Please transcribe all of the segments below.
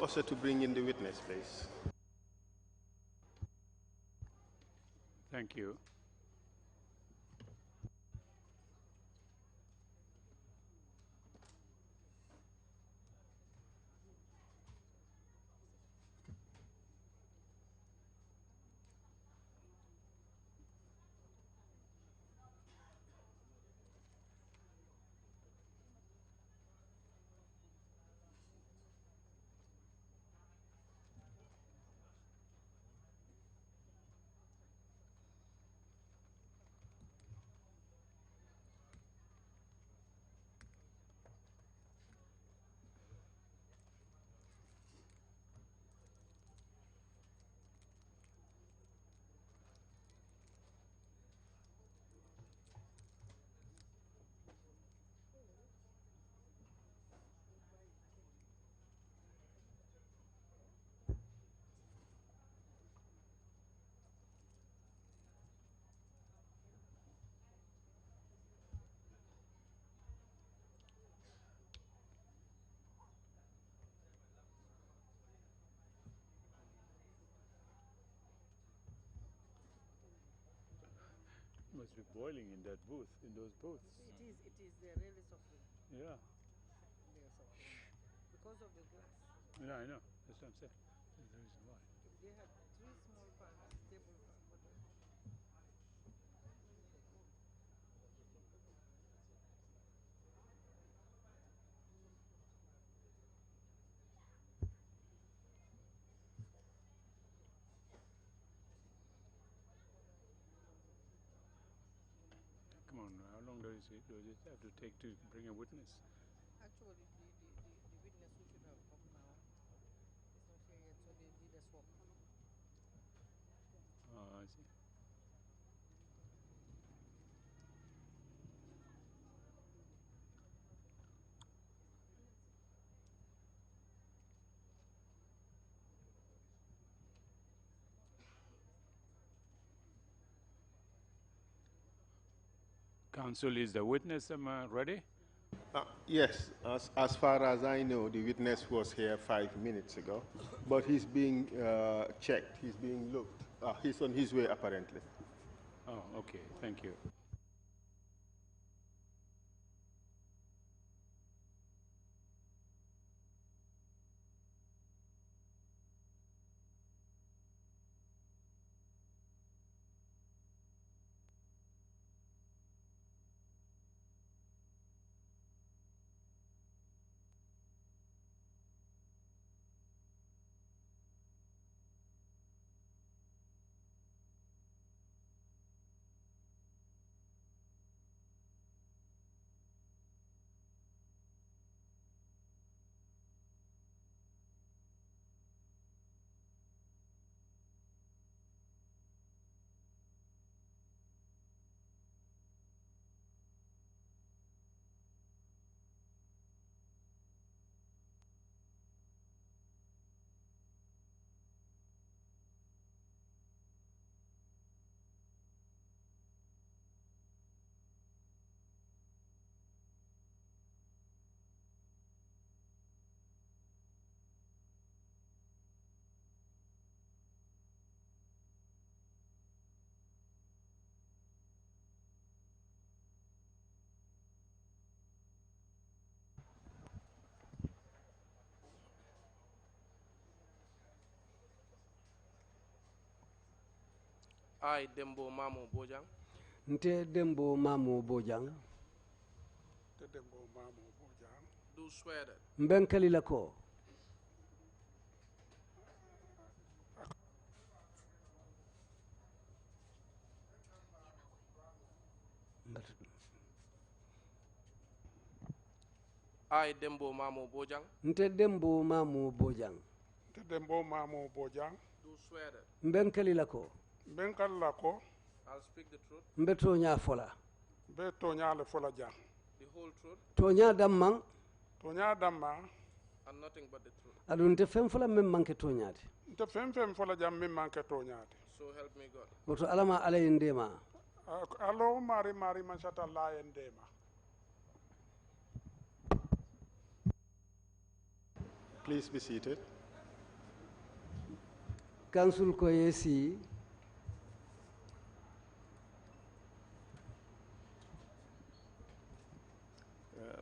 Officer to bring in the witness, please. Thank you. Must be boiling in that booth, in those booths. It is. They're really suffering. Yeah. They're suffering because of the glass. Yeah, I know. That's what I'm saying. That's the reason why. If they had 3 small fans, table fan, but Come on, how long does it have to take to bring a witness? actually, the witness who should have come now is not here yet, so they did a swap. Oh, I see. Counsel, is the witness ready? Yes, as far as I know, the witness was here 5 minutes ago, but he's being checked, he's being looked. He's on his way, apparently. Oh, okay, thank you. I, Dembo Mamo Bojang. Nte Dembo Mamo Bojang. Dembo Mamo Bojang. Do swear that. Mbenkali lako. I, Dembo Mamo Bojang. Nte Dembo Mamo Bojang. Dembo Mamo Bojang. Do swear that. Mbenkali lako. Mbenkali lako. I'll speak the truth. Mbeto nya fola. Mbeto nya le fola jang. The whole truth. Tonya damang. Tonya damang. And nothing but the truth. Adunte fem fola mem manke tonyati. Nte fem fola jam mem manke tonyati. So help me God. Woto alama alay ndema. Allo mari manshata la ndema. Please be seated. council ko yesi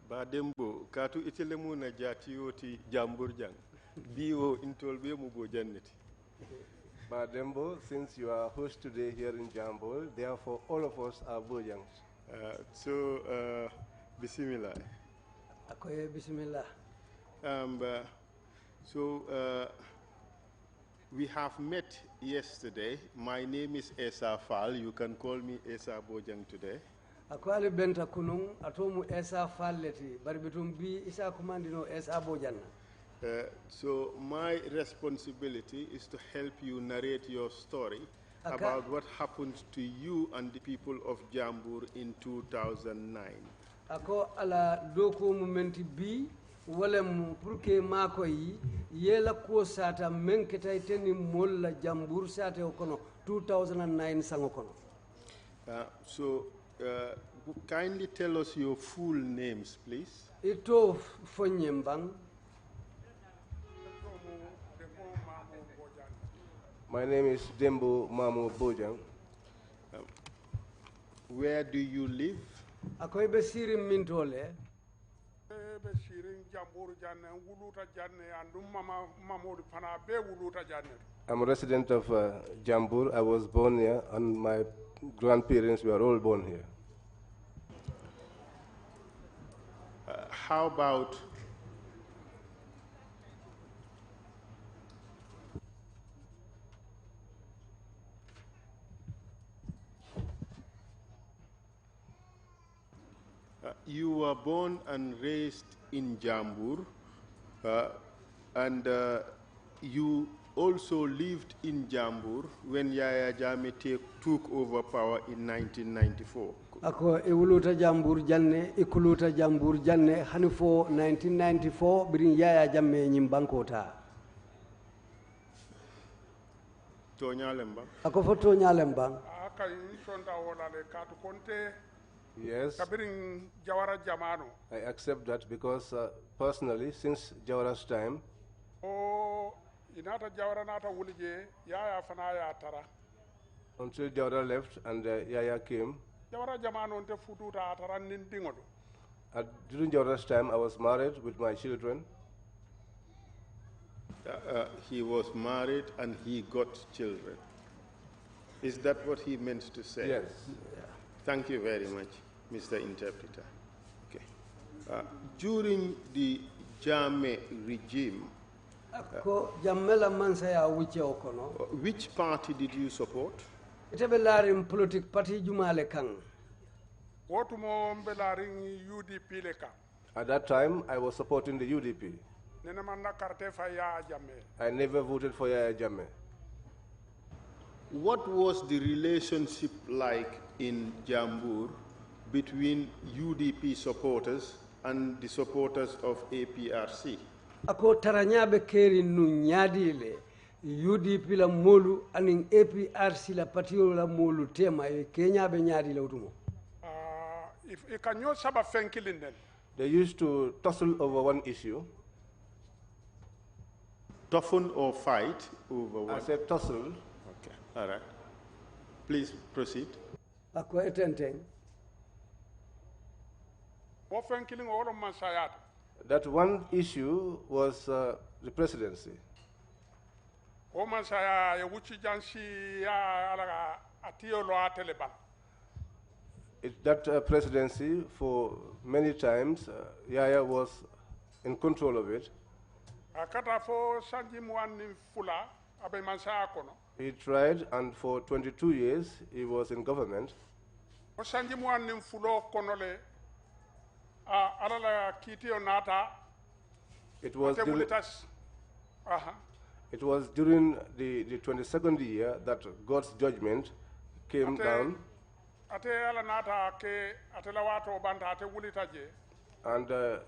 ba Dembo katu itele muna jatiyoti Bojang biwo intol be mu Bojanneti. But Dembo, since you are host today here in Jambol, therefore all of us are Bojangs. Bismillah. akoye bismillah. We have met yesterday. My name is Esa Fall. You can call me Esa Bojang today. ako ali benta kunun atomu esa falleti bari bitum bi isa kumandino esa bojanna. So my responsibility is to help you narrate your story about what happened to you and the people of Jambur in 2009. Ako ala doko momenti bi walem pour que mako yi yela ko sata menketa teni molla Jambur sata kono 2009 sango kono. Kindly tell us your full names, please. Ito fonyembang. My name is Dembo Mamo Bojang. Where do you live? Akoy be sirim mintole. Be sirin Jambur janne wuluta janne andum Mamo fana be wuluta janne. I'm a resident of Jambur. I was born here, and my grandparents were all born here. How about you were born and raised in Jambur, and you also lived in Jambur when Yaya Jammeh took over power in 1994. Ako iwuluta Jambur janne ikuluta Jambur janne hanifo 1994 birin Yaya Jammeh nyimbankota. Toñalemba. Ako foto nyalembang. Aka sonda wala le katu konte. Yes, Kabirin Jawara Jamano. I accept that because personally, since Jawara's time, Inata Jawara nata wulije Yaya fana ya tara. until Jawara left and Yaya came, Jawara Jamano nte fututa atara nindingodo. during Jawara's time, I was married with my children. He was married and he got children. Is that what he meant to say? Yes. Thank you very much, Mr. Interpreter. Okay. During the Jammeh regime, Ako jammela mansaya wuce okono. which party did you support? Itebe larim politique parti jumale kang. Wotumo mbelaring UDP leka. At that time, I was supporting the UDP. Nene manna karte fa ya Jammeh. I never voted for Yaya Jammeh. What was the relationship like in Jambur between UDP supporters and the supporters of APRC? Ako taranyabe keri nu nyadile UDP la molu aning APRC la patio la molu tema Kenya be nyadile utumo. If ikanyo saba fenkilinden. They used to tussle over one issue. Toughen or fight over I what? said tussle. Okay, all right. Please proceed. Ako etenteng. Wo fenkiling olo mansayat. That one issue was the presidency. O mansaya ya wuchi jansi ya alaga atiyo lo ateleban. That presidency, for many times, Yaya was in control of it. Akata fo sanji muani fula abe mansaya kono. He tried, and for 22 years, he was in government. O sanji muani fulo kono le alala kitiyo nata. It was ate during, wulitas. it was during the 22nd year that God's judgment came down. Ate ala nata ke ate lawato banta ate wulitaje. And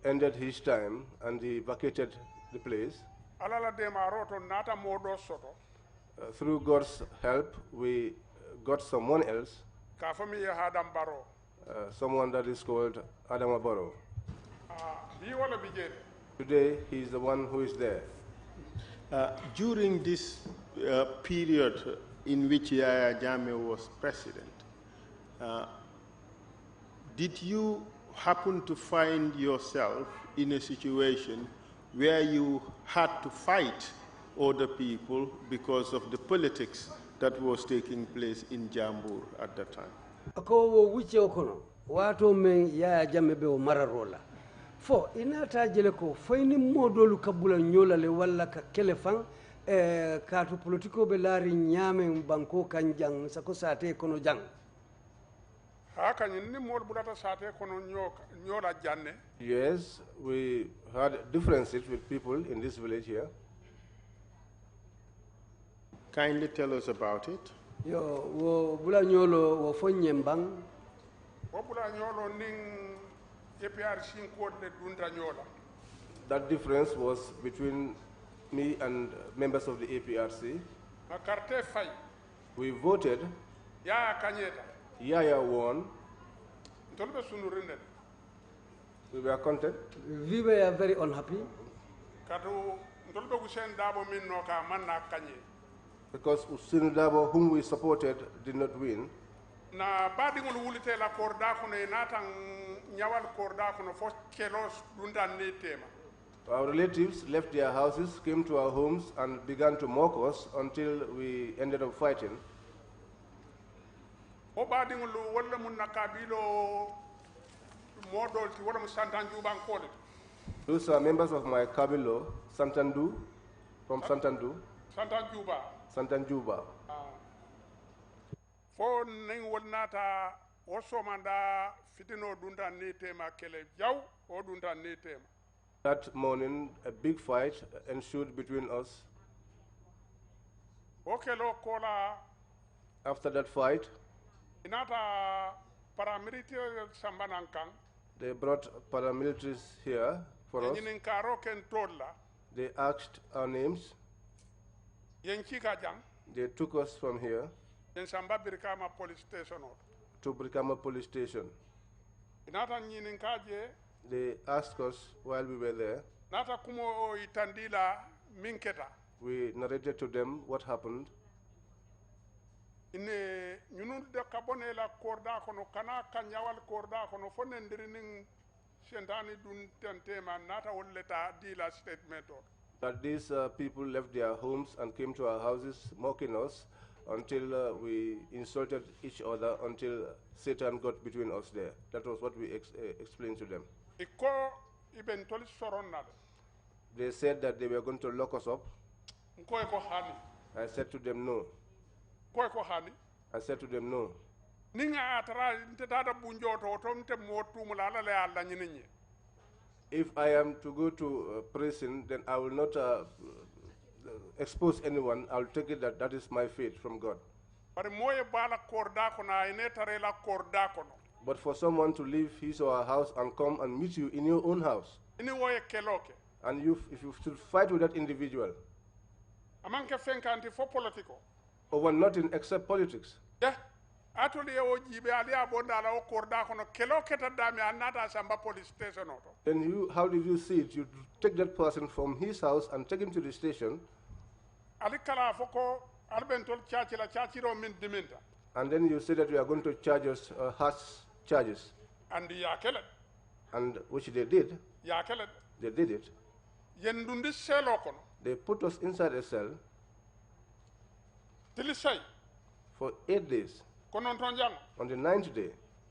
ended his time, and he vacated the place. Alala de maroto nata modo soto. Through God's help, we got someone else, Kafami Hadam Baro. someone that is called Adam Abaro. He wala bijere. Today, he is the one who is there. During this period in which Yaya Jammeh was president, did you happen to find yourself in a situation where you had to fight other people because of the politics that was taking place in Jambur at that time? Ako wo wuce okono wato men Yaya Jammeh be o mararola fo inata jele ko fayni modolu kabula nyola le walla ka kelefan kaatu politiko be laari ñaamen banko kan jang sako sate kono jang haka ni mol bulata sate kono nyola janne. Yes, we had differences with people in this village here. Kindly tell us about it. yo wo bula ñolo wo fo ñembang Wo bula nyolo ning APRC code le dunta nyola. That difference was between me and members of the APRC. Ma carte fay. We voted, Ya kanyeta. Yaya won, Ntolbe sunu rindel. we were content. we were very unhappy Kadu ntolbe kusen dabo min noka manna kanye. Because Usinu Dabo, whom we supported, did not win. Na badingol wulite la korda kono natang nyawal korda kono fo kelos dunta ne tema. Our relatives left their houses, came to our homes, and began to mock us until we ended up fighting. O badingol wala mun nakabilo modol ti wala mun santanju bankole. Those are members of my Kabilo, Santandu, from Santandu, Santanjuba. Santanjuba. Fo ning wonata o somanda fitino dunta ne tema kele jaw o dunta ne tema. That morning, a big fight ensued between us. O kelo kola After that fight, inata paramilitary sambanankang. they brought paramilitaries here for us. Yin karo ken tolla. They asked our names. Yen chika jang. They took us from here Yen samba birkama police station ot. to Brikama police station. Inata yin kaje. They asked us while we were there. Nata kumo itandila minketa. We narrated to them what happened. Ine ñunul de kabone la korda kono kana kanyawal korda kono fonendiri ning sentani dun tentema nata wolleta dila statement ot. That these people left their homes and came to our houses mocking us until we insulted each other until Satan got between us there. That was what we explained to them. Iko iben toli soron nade. They said that they were going to lock us up. Nko eko hani. I said to them no. Ko eko hani. I said to them no. Ninga atara ntetada bunjoto otomte motu mulala le alla nyininye. If I am to go to prison, then I will not expose anyone. I will take it that that is my fate from God. Bari moye bala korda kono ine tare la korda kono. But for someone to leave his or her house and come and meet you in your own house, Ini woye keloke. and if you should fight with that individual Amanke fenkanti fo politiko. over nothing except politics, Yeah. Atoli e o jibe ali abonda la o korda kono keloke ta dami anata samba police station oto. then how did you see it? You take that person from his house and take him to the station, Ali kala foko albentol chachi la chachi ro min diminta. and then you say that you are going to charge us harsh charges, Andi ya kelet. and which they did. Ya kelet. They did it. Yendundi selo kono. They put us inside a cell Tili say. for 8 days. Kono tonjang. On the 9th day,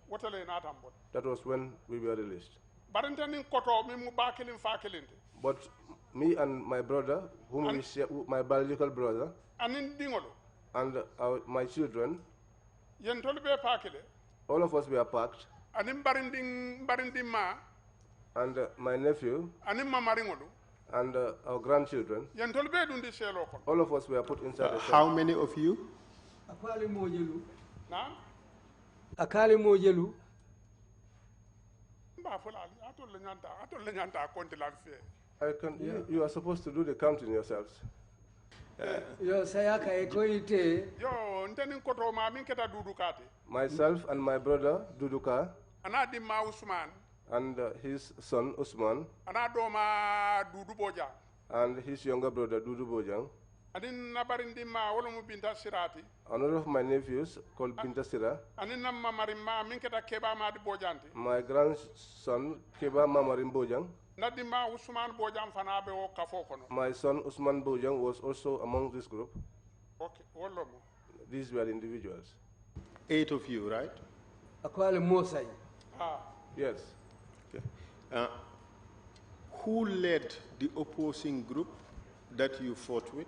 Wotele natambot. that was when we were released. Barinte nin koto mi mu bakilin fakilinte. But me and my brother, whom we share, my biological brother, Anin dingolo. and my children, Yentol be pakile. all of us were packed, Anin barinding ma. and my nephew Anin mamaringolo. and our grandchildren, Yentol be dundi selo kono. all of us were put inside a cell. How many of you? akali mojelu Na? akali mojelu Mba fulani. Atol le nyanta konti lan fe. You are supposed to do the counting yourselves. yo sayaka e koyite Yo, ntenin koto ma min keta dudu kati. Myself and my brother, Duduka, Ana dimma Usman. and his son, Usman, Ana doma dudu Bojang. and his younger brother, Dudu Bojang, Adin nabarindi ma wala mu binta sirati. Another of my nephews called Binta Sira. Anin nam mamarima minketa keba ma di bojanti. My grandson Keba Mamarim Bojang. Nadima Usman Bojang fanabe o kafo kono. My son Usman Bojang was also among this group. Okay, wolomo. These were individuals. 8 of you, right? Akwale Mosai. Ah, Yes. Okay. Who led the opposing group that you fought with?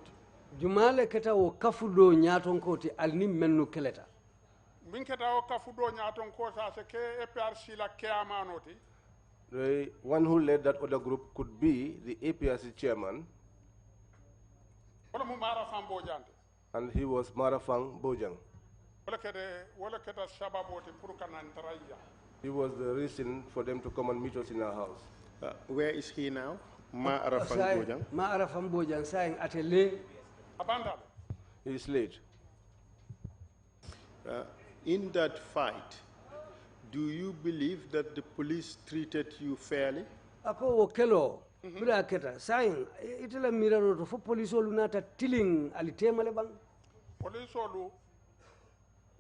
Jumale keta o kafudo nyaton koti alni mennu keleta. minketa o kafudo nyaton ko sa se ke EPRC la ke amanoti. The one who led that other group could be the APRC chairman, Wala mu mara fam bojante. and he was Marafang Bojang. Wala keta sababoti pour kanan taraya. He was the reason for them to come and meet us in our house. Where is he now? Ma Arafang Bojang. Ma Arafang Bojang saying atele. Abandal. He is late. In that fight, do you believe that the police treated you fairly? Ako okelo. Bura keta saying itela miraro to fo police olunata tiling alitemale bang. Police olu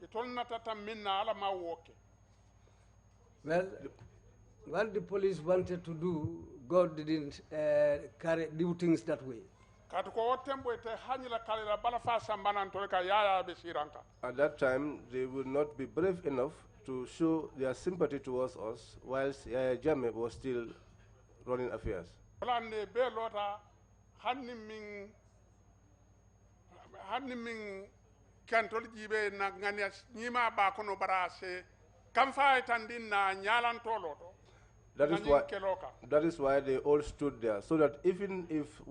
itol natata minna ala ma woke. Well, the police wanted to do, God didn't do things that way. At that time, they would not be brave enough to show their sympathy towards us whilst Yaya Jammeh was still running affairs. That is why they all stood there, so that even if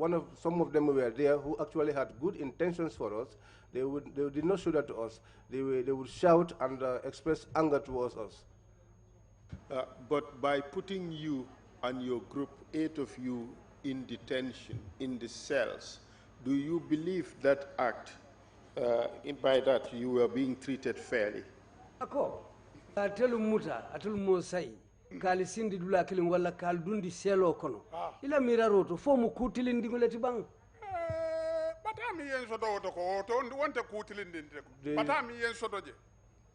some of them were there who actually had good intentions for us, they did not show that to us. They would shout and express anger towards us. But by putting you and your group, 8 of you, in detention, in the cells, do you believe that act, by that you were being treated fairly? Ako, atelu muta, atelu mosai. Kali sindi dula kilin wala kal dundi selo kono. Ila miraroto fo mu kutilin dingoleti bang. Batami yen sodo to ko to wonte kutilin dinde ko. Batami yen sodo je.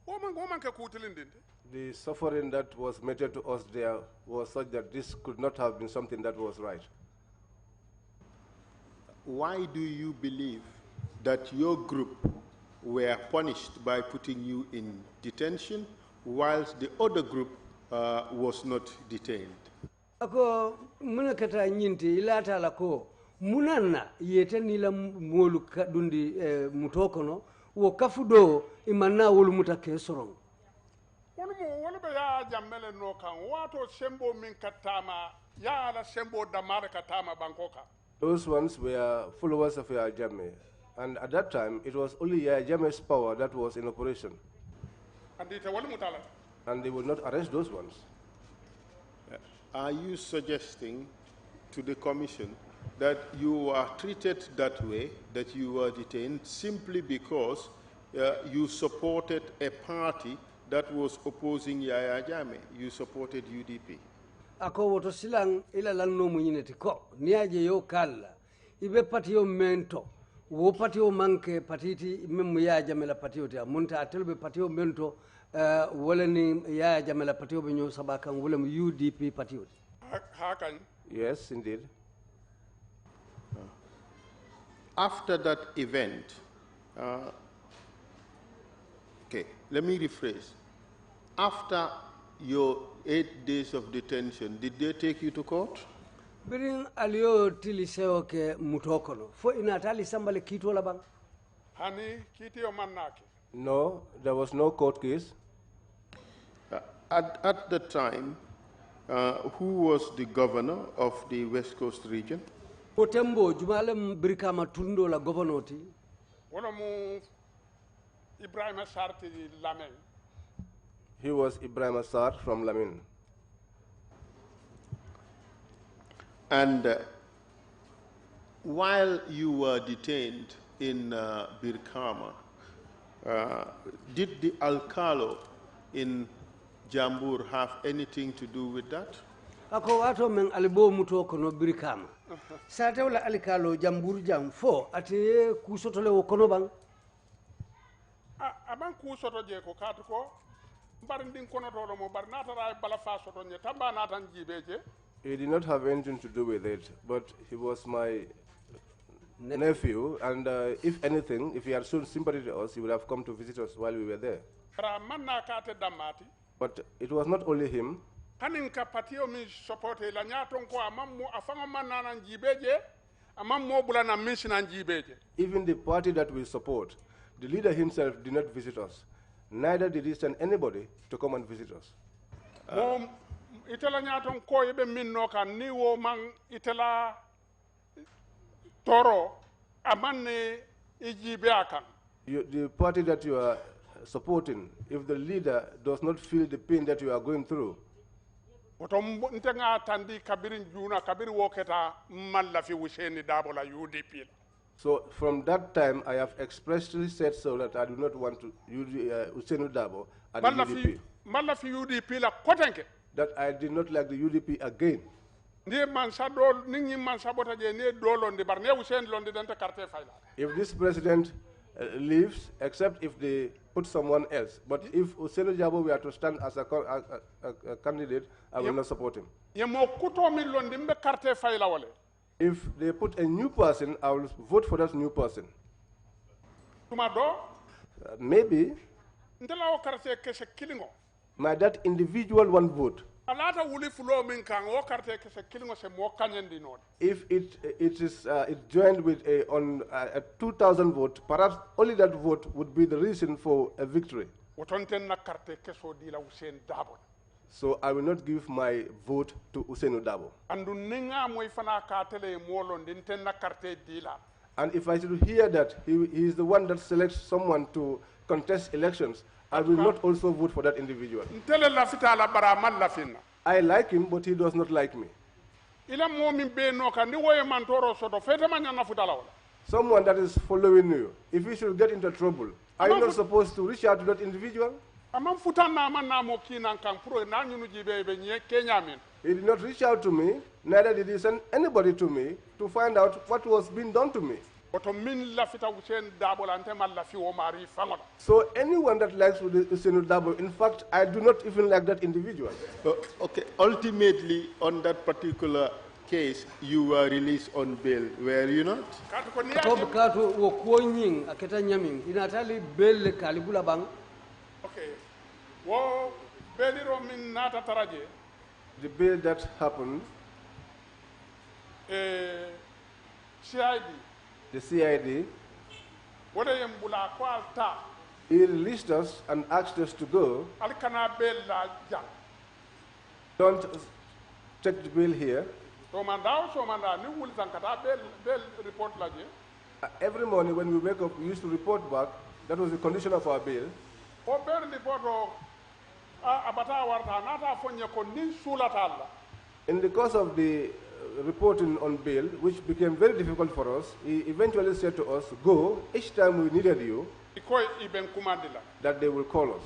Woman ke kutilin dinde. The suffering that was meted to us there was such that this could not have been something that was right. Why do you believe that your group were punished by putting you in detention whilst the other group was not detained? Ako muna kata nyinti ilata lako munana yete nila molu dundi mutokono wo kafudo imana wolu mutake sorong. Wolu be ya jammele no kan wato sembo min katama ya la sembo damare katama bankoka. Those ones were followers of Yaya Jammeh, and at that time it was only Yaya Jammeh's power that was in operation. And they would not arrest those ones. Are you suggesting to the commission that you are treated that way, that you were detained simply because you supported a party that was opposing Yaya Jammeh? You supported UDP. Ako woto silang ila lanno munyineti ko niaje yo kala ibe patio mento wo patio manke patiti memu Yaya Jammeh la patio te munta atelbe patio mento wala ni Yaya Jammeh la patio be nyo sabakan wala UDP patio. Yes, indeed. After that event, okay, let me rephrase. After your 8 days of detention, did they take you to court? Birin alio tiliseo ke mutokono fo inatali sambale kito labang. Hani kiti o manaki. No, there was no court case. At the time, who was the governor of the West Coast region? Otembo jumale birkama tundo la governoti. Wala mu Ibrahim Sarti Lamin. He was Ibrahim Assar from Lamin. And while you were detained in Birkama, did the Alcalo in Jambur have anything to do with that? ako wato men alibo muto kono birikama sate wala alikalo jambur jam fo ate kusotole wo kono bang aban ku soto je ko kat ko bar ndin kono to mo bar natara bala fa soto nye tamba natan jibeje. He did not have anything to do with it, but he was my nephew, and if anything, if he had shown sympathy to us, he would have come to visit us while we were there. But it was not only him. Hanin ka patio mi supporte la nyaton ko amammo afango manana jibeje amammo bulana mission jibeje. Even the party that we support, the leader himself did not visit us. Neither did he send anybody to come and visit us. Itala nyaton ko yebe minno kan ni wo man itala toro amanne ijibe akan. The party that you are supporting, if the leader does not feel the pain that you are going through, so from that time I have expressly said so that I do not want to Usenu Dabo at the UDP. That I did not like the UDP again. If this president leaves, except if they put someone else. But if Usenu Jabo were to stand as a candidate, I will not support him. If they put a new person, I will vote for that new person. Maybe that individual one vote. If it joined with a 2,000 vote, perhaps only that vote would be the reason for a victory. So I will not give my vote to Usenu Dabo. And if I should hear that he is the one that selects someone to contest elections, I will not also vote for that individual. I like him, but he does not like me. Someone that is following you, if you should get into trouble, are you not supposed to reach out to that individual? He did not reach out to me, neither did he send anybody to me to find out what was being done to me. So anyone that likes Usenu Dabo, in fact, I do not even like that individual. Okay, ultimately, on that particular case, you were released on bail, were you not? Okay. The bail that happened, the CID, he released us and asked us to go. Don't take the bail here. Every morning when we wake up, we used to report back. That was the condition of our bail. In the course of the reporting on bail, which became very difficult for us, he eventually said to us, go, each time we needed you, that they will call us.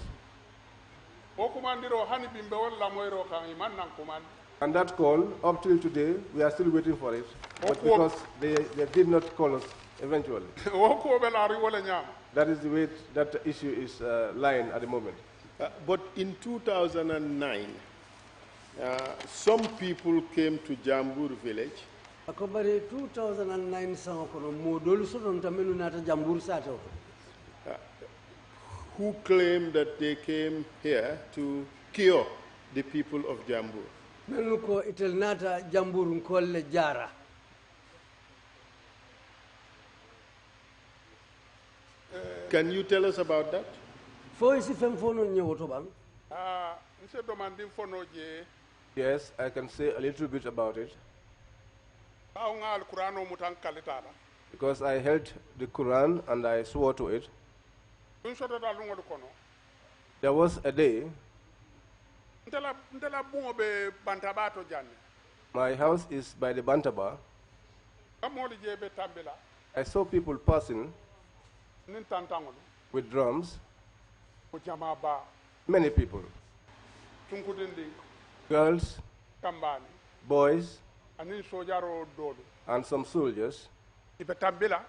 And that call, up till today, we are still waiting for it, but because they did not call us eventually. That is the way that issue is lying at the moment. But in 2009, some people came to Jambur village. 2009 Who claimed that they came here to cure the people of Jambur. Can you tell us about that? Yes, I can say a little bit about it. Because I held the Quran and I swore to it. There was a day my house is by the Bantaba. I saw people passing with drums. Many people. Girls, boys, anin sojaro dolu and some soldiers. ibe tambila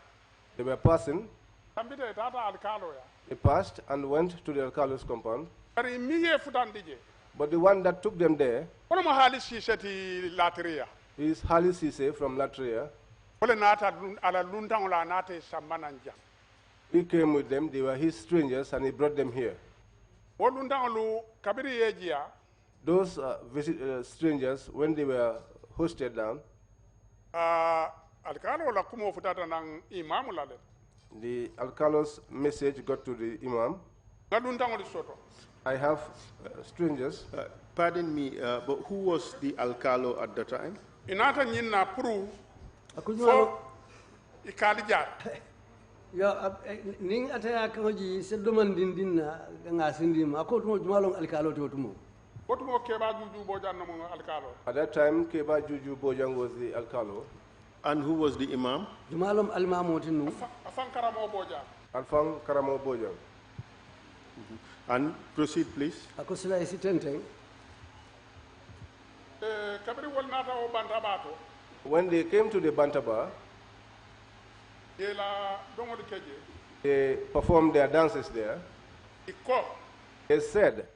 They were passing. tambita tata alkalo ya They passed and went to the alcalde's compound. bari miye futandije But the one that took them there kono mo haali siseti latria is Hali Sise from Latria. wala nata ala luntango la nate samananja He came with them. They were his strangers, and he brought them here. wo luntango lu kabiri yejia Those strangers, when they were hosted down, alkalo la kumo futata nang imamu la le the alcalde's message got to the imam. nga luntango li soto I have strangers. Pardon me, but who was the alcalo at the time? inata nyinna puru Akujumalo fo ikali jar yo ning ataya kanji se domandin dinna nga sindima ko tumo jumalon alkalo to tumo. wotumo keba juju bojan no mo alkalo At that time, Keba Juju Bojang was the alcalo. And who was the imam? Jumalom almamo tinu. afankara mo bojan Alfang Karamo Bojang. And proceed, please. Akosila isi tenteng. kabiri wol nata o banta bato When they came to the Bantaba, yela dongol keje they performed their dances there. iko They said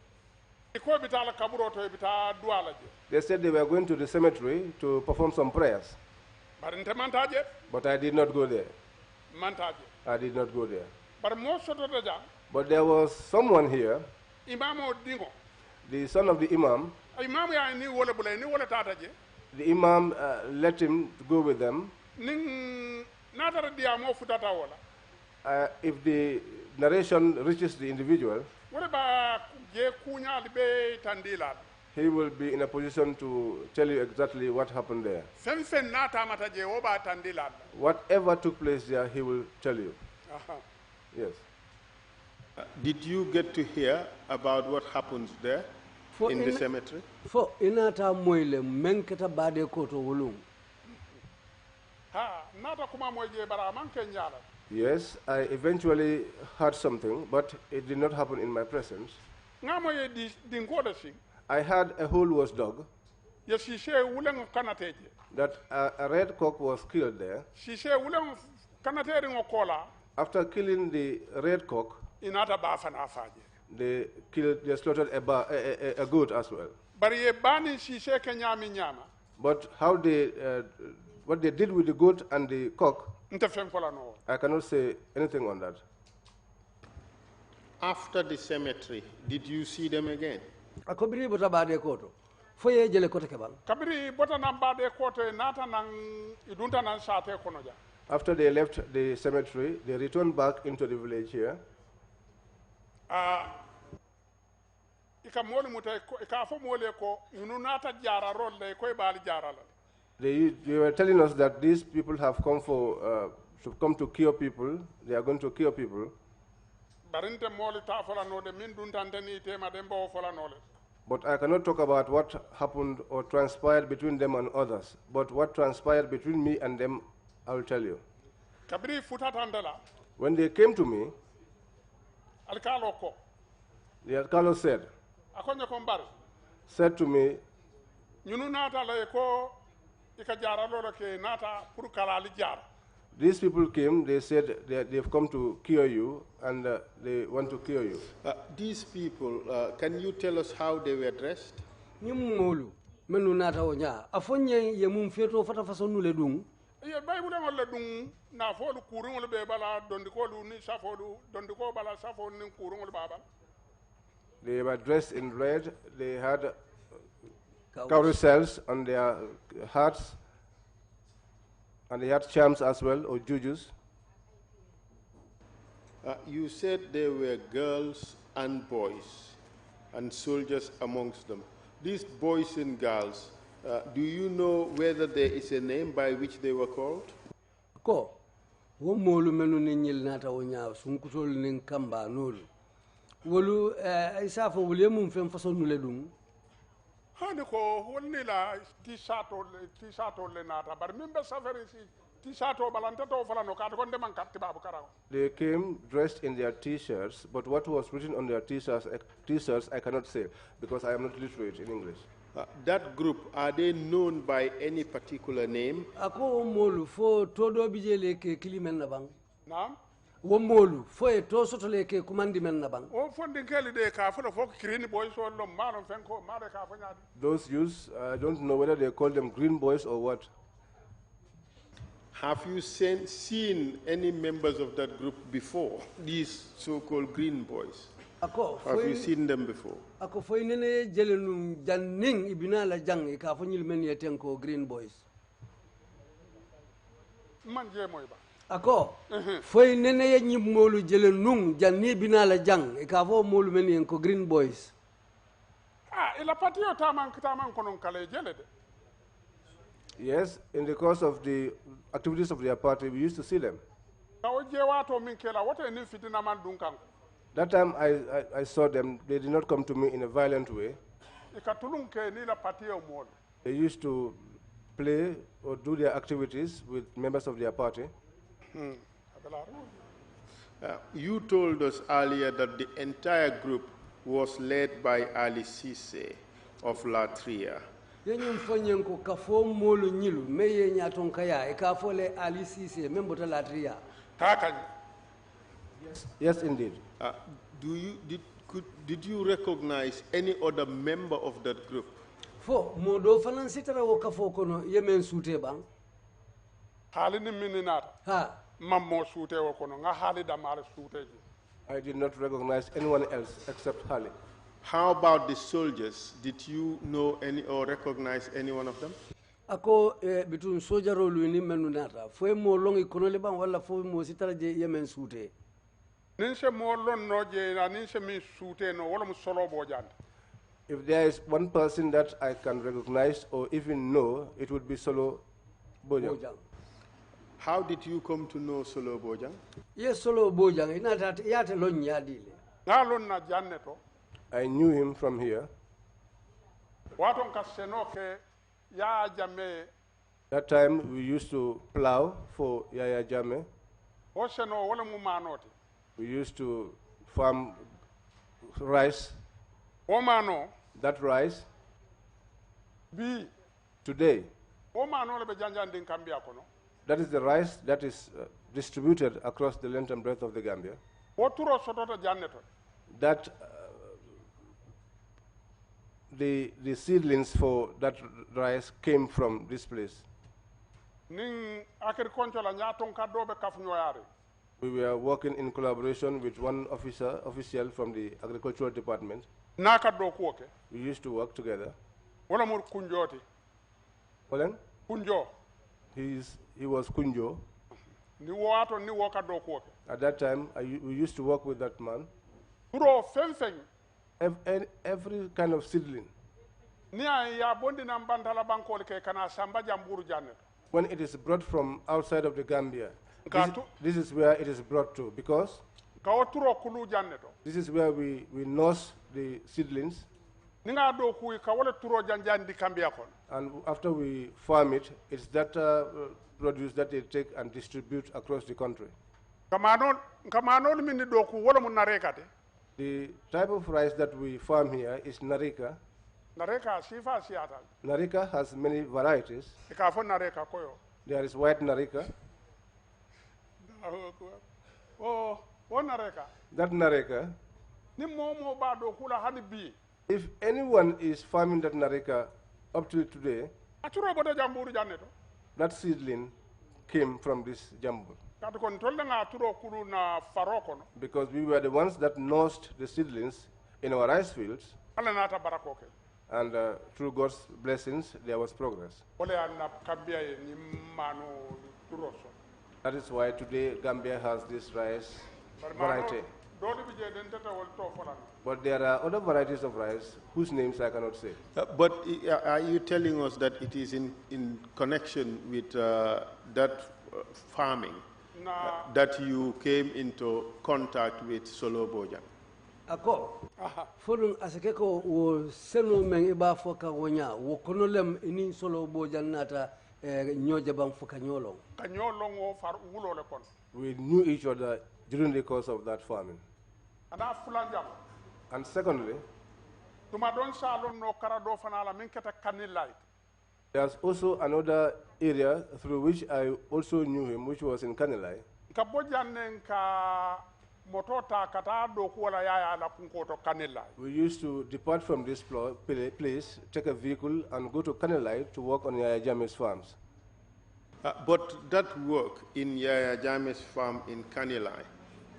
bitala kaburo to bita duala je they were going to the cemetery to perform some prayers. bari nte mantaje But I did not go there. mantaje I did not go there. bari mo soto deja But there was someone here, imamo dingo the son of the imam. imamu ya ni wole bule ni wole tata je The imam let him to go with them. ning natara dia mo futata wala If the narration reaches the individual, wole ba je kunya libe tandila he will be in a position to tell you exactly what happened there. fen fen nata mata je wo ba tandila Whatever took place there, he will tell you. aha Yes. Did you get to hear about what happens there in the cemetery? Fo inata moyle menketa bade ko to wolum. ha nata kuma mo je bara man ken nyala Yes, I eventually heard something, but it did not happen in my presence. ngamo ye di dingo da si I had a whole was dog ye si she wulen kanateje that a red cock was killed there. si she wulen kanateri ngokola After killing the red cock, inata ba fana faje they slaughtered a goat as well. bari ye bani si she ke nyami nyama But how what they did with the goat and the cock, nte fen fola no I cannot say anything on that. After the cemetery, did you see them again? Akobiri bota bade ko to. Fo ye jele ko te kebal. kabiri bota nan bade kote nata nan idunta nan sate kono ja After they left the cemetery, they returned back into the village here. ika moli muta ika fo moli ko inu nata jara rol le koy bali jara la They were telling us that these people have come to cure people. They are going to cure people. barinte moli ta fola no de min duntante ni tema dembo fola no le But I cannot talk about what happened or transpired between them and others. But what transpired between me and them, I will tell you. kabiri futatandela When they came to me, alkalo ko the alcalde akonye ko mbar said to me, ñunu nata la ko ika jara lolo ke nata pour kalali jara these people came, they said they've come to cure you and they want to cure you. These people, can you tell us how they were dressed? Ni molu menu nata o nya. Afonye ye mum feto fata faso nule dung. ye baybule ngol le dum na folu kurungol be bala dondikolu ni safolu dondiko bala safolu ni kurungol babal They were dressed in red. They had carousels on their hats, and they had charms as well, or jujus. You said there were girls and boys, and soldiers amongst them. These boys and girls, do you know whether there is a name by which they were called? Ko wo molu menu ni nyil nata o nya sunkutol nin kamba nolu. Wolu isa fo wole mum fem faso nule dung. hande ko wonni la t-shirt le nata bar min be safari si t-shirt o balanta to fala no kata kon de man katti babu karaw They came dressed in their T-shirts, but what was written on their T-shirts I cannot say because I am not literate in English. That group, are they known by any particular name? Ako molu fo todo bijele ke kilimen na bang. Naam. Wo molu fo e to sotole ke kumandi men na bang. O fondin keli de ka fo fo green boys or lo maro fenko mare ka fo nyaadi. Those youths, I don't know whether they call them green boys or what. Have you seen any members of that group before, these so-called green boys? Ako Have you seen them before? Ako fo nene jelenu janning ibina la jang ka fo nyil men yeten ko green boys. Man je moy ba. Ako foy nene ye nyib molu jele nung janni bina la jang ka fo molu men yen ko green boys. Ila patio taman konon kale jele de. Yes, in the course of the activities of their party, we used to see them. That time I saw them, they did not come to me in a violent way. They used to play or do their activities with members of their party. You told us earlier that the entire group was led by Ali Cisse of La Tria. Yenyum fonyen ko ka fo molu nyilu meye nyaton kaya e ka fo le Ali Cisse membo ta La Tria. Yes, indeed. Did you recognize any other member of that group? Fo modo fanan sitara wo ka fo kono yemen sute bang. Hali ni mininata. Ha. Mamo sute wo kono nga hali da mare sute ji. I did not recognize anyone else except Hali. How about the soldiers? Did you know any or recognize any one of them? Ako bitun sojaro lu ni menu nata fo mo longi kono le bang wala fo mo sitara je yemen sute. Ninse mo lon no je na ninse mi sute no wala mo solo Bojang. If there is one person that I can recognize or even know, it would be Solo Bojang. How did you come to know Solo Bojang? Yes, Solo Bojang. Inata yate lon yadile. Na lon na janne to. I knew him from here. Waton ka seno ke ya jame. That time we used to plow for Yaya Jame. O seno wala mu manoti. We used to farm rice. O mano. That rice. Bi. Today. O mano le be janjan din kambia kono. That is the rice that is distributed across the length and breadth of the Gambia. O turo sotota janne to. That the seedlings for that rice came from this place. Ning agriculture la nyaton ka dobe kafnyoyare. We were working in collaboration with one official from the agricultural department. Naka do kuoke. We used to work together. Wala mur kunjoti. Pardon? Kunjo. He was Kunjo. Ni wato ni woka do kuoke. At that time, we used to work with that man. Puro fenfeng. Every kind of seedling. Ni ya bondi na mbandala bankol ke kana samba jamburu janne. When it is brought from outside of the Gambia, this is where it is brought to, because this is where we nurse the seedlings. And after we farm it, it's that produce that they take and distribute across the country. The type of rice that we farm here is Narika. Narika has many varieties. There is white Narika. Oh, Narika. That Narika. If anyone is farming that Narika up till today, that seedling came from this jambur. Because we were the ones that nursed the seedlings in our rice fields. And through God's blessings, there was progress. That is why today Gambia has this rice variety. But there are other varieties of rice whose names I cannot say. But are you telling us that it is in connection with that farming that you came into contact with Solo Bojang? Ako folun asake ko wo seno men iba foka wonya wo konolem ini Solo Bojang nata nyoje bang foka nyolong. We knew each other during the course of that farming. And secondly, tuma don salon no karado fanala min keta kanilait. There's also another area through which I also knew him, which was in Kanilai. Ka Bojang ka motota kata do kuala yaya la kunkoto kanilai. We used to depart from this place, take a vehicle, and go to Kanilai to work on Yaya Jame's farms. But that work in Yaya Jame's farm in Kanilai,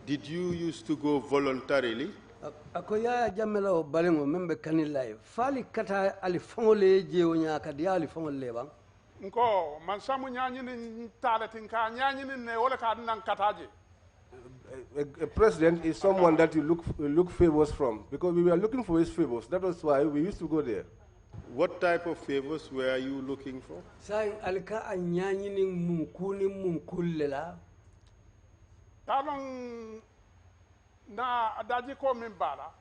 did you used to go voluntarily? Ako Yaya Jamela o balengo membe Kanilai. Fali kata alifongole jeonya kadia alifongole bang. Nko mansamu nyanyi ni taletin ka nyanyi ni ne wala ka nan kataje. A president is someone that you look favors from, because we were looking for his favors. That was why we used to go there. What type of favors were you looking for? Saying alika anyanyi ni munkuni munkulela. Talon na adaji ko min bala.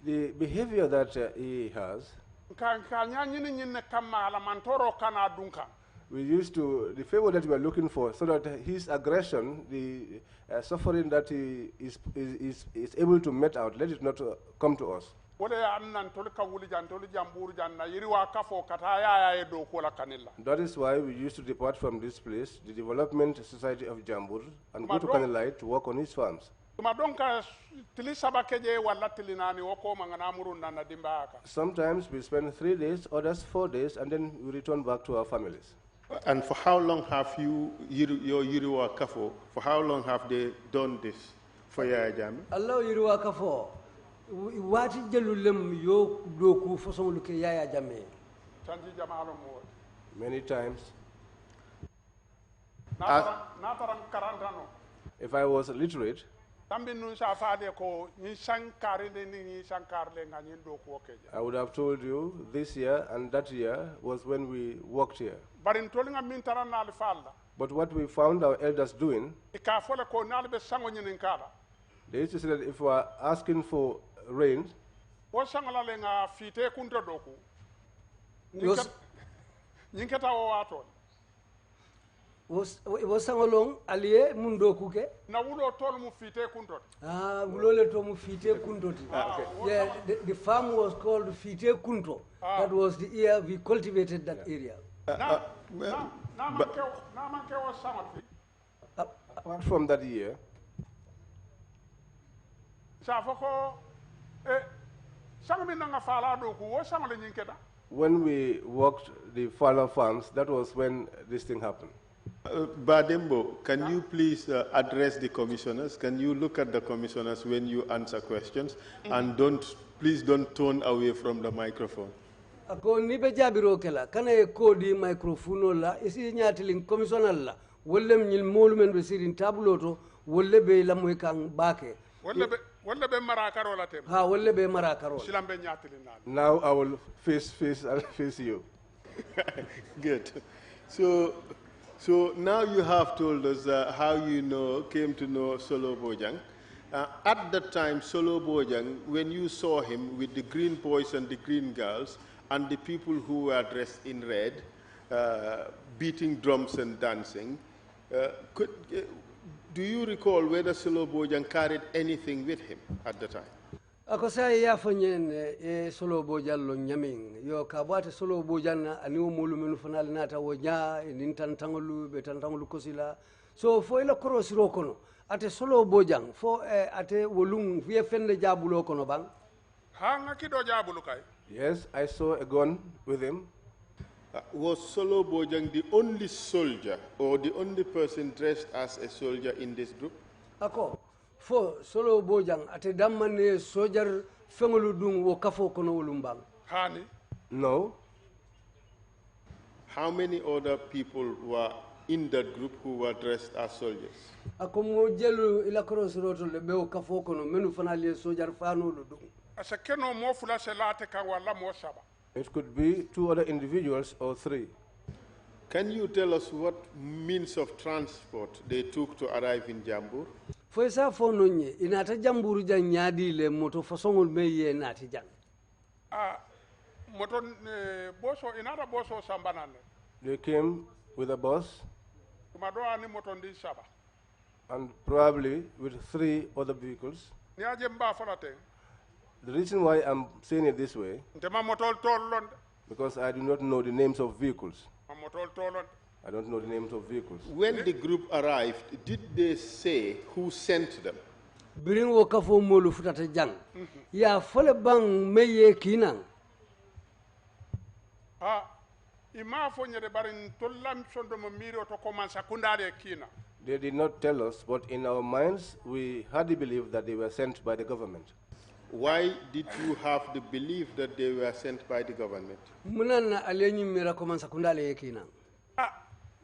The behavior that he has, Ka nyanyi ni nyine kamala mantoro kana dunka. we used to, the favor that we were looking for, so that his aggression, the suffering that he is able to met out, let it not come to us. Wala ya annan tolika wuli jan toli jamburu jan na yiriwa kafo kata ya do kola kanilla. That is why we used to depart from this place, the Development Society of Jambur, and go to Kanilai to work on his farms. Tuma donka tili sabakeje wala tili nani wako mangana murunda na dimba aka. Sometimes we spend 3 days, others 4 days, and then we return back to our families. And for how long have your Yiriwa Kafo, for how long have they done this for Yaya Jame? Allah yiriwa kafo. Wati jelulem yo doku façon luke Yaya Jame. Chanji jamalo mo. Many times. Nataran karantano. If I was literate, Tambi nun sa fade ko ni sankari ni sankarle nga nyin do ko keja. I would have told you this year and that year was when we worked here. Barin tolinga min taran na alfalda. But what we found our elders doing, Ika fole ko nalbe sango nyin kala. they used to say that if we are asking for rain, Wo sangola le nga fite kunto doku. Yos- Nyinketa wo wato. Wasangolong aliye mundo kuke. Na wulo tol mu fite kunto. Ah, ulole to mu fite kuntoti. Yeah, the farm was called Fite Kunto. That was the year we cultivated that area. Na man ke wo sango fi. apart from that year, Sa foko sango min nga fala doku wo sango le nyinketa. when we worked the Fala farms, that was when this thing happened. Dembo, can you please address the commissioners? Can you look at the commissioners when you answer questions? And please don't turn away from the microphone. Ako nibe jabiro kela kana e kodi microphone la isi nyatiling commissioner la wolle nyil molumen be sirin tableau to wolle be lamoy kan bake Walla be marakaro la tem. ha wolle be marakaro Silambe nyatili nal. Now I will face you. Good. So now you have told us how you came to know Solo Bojang. At that time, Solo Bojang, when you saw him with the green boys and the green girls and the people who were dressed in red, beating drums and dancing, do you recall whether Solo Bojang carried anything with him at the time? ako sa ya fanyen e solo bojallo nyamin yo ka bwate solo bojanna ani o molumen fanal nata wo nya nin tantangolu be tantangolu kosila so fo ila korosiro kono ate solo bojang fo ate wolung fiye fende jabulo kono bang Hanga kido jabulu kai. Yes, I saw a gun with him. Was Solo Bojang the only soldier or the only person dressed as a soldier in this group? ako fo solo bojang ate dammane sojar fengolu dum wo kafo kono wolum bang Hani. No. How many other people were in that group who were dressed as soldiers? ako mo jelu ila korosiro to le be wo kafo kono menu fanali sojar fanolu dum Asa keno mo fula se late ka wala mo saba. It could be 2 other individuals or 3. Can you tell us what means of transport they took to arrive in Jambur? fo sa fo nonye inata jamburu jan nyaadi le moto fasongol me ye nati jan Moto boso inara boso sambanane. They came with a bus Tumado ani moto ndi saba. and probably with 3 other vehicles. Ni aje mba fala te. The reason why I'm saying it this way, nte ma motol tolonde because I do not know the names of vehicles. ma motol tolonde I don't know the names of vehicles. When the group arrived, did they say who sent them? Biring wo kafo molu futata jang. Ya fole bang meye kinang. ha ima fo nyede barin tollam sondo mo miro to commence kundare kina They did not tell us, but in our minds, we had the belief that they were sent by the government. Why did you have the belief that they were sent by the government? Munana alenyi mira komansa kundale ye kinang. ah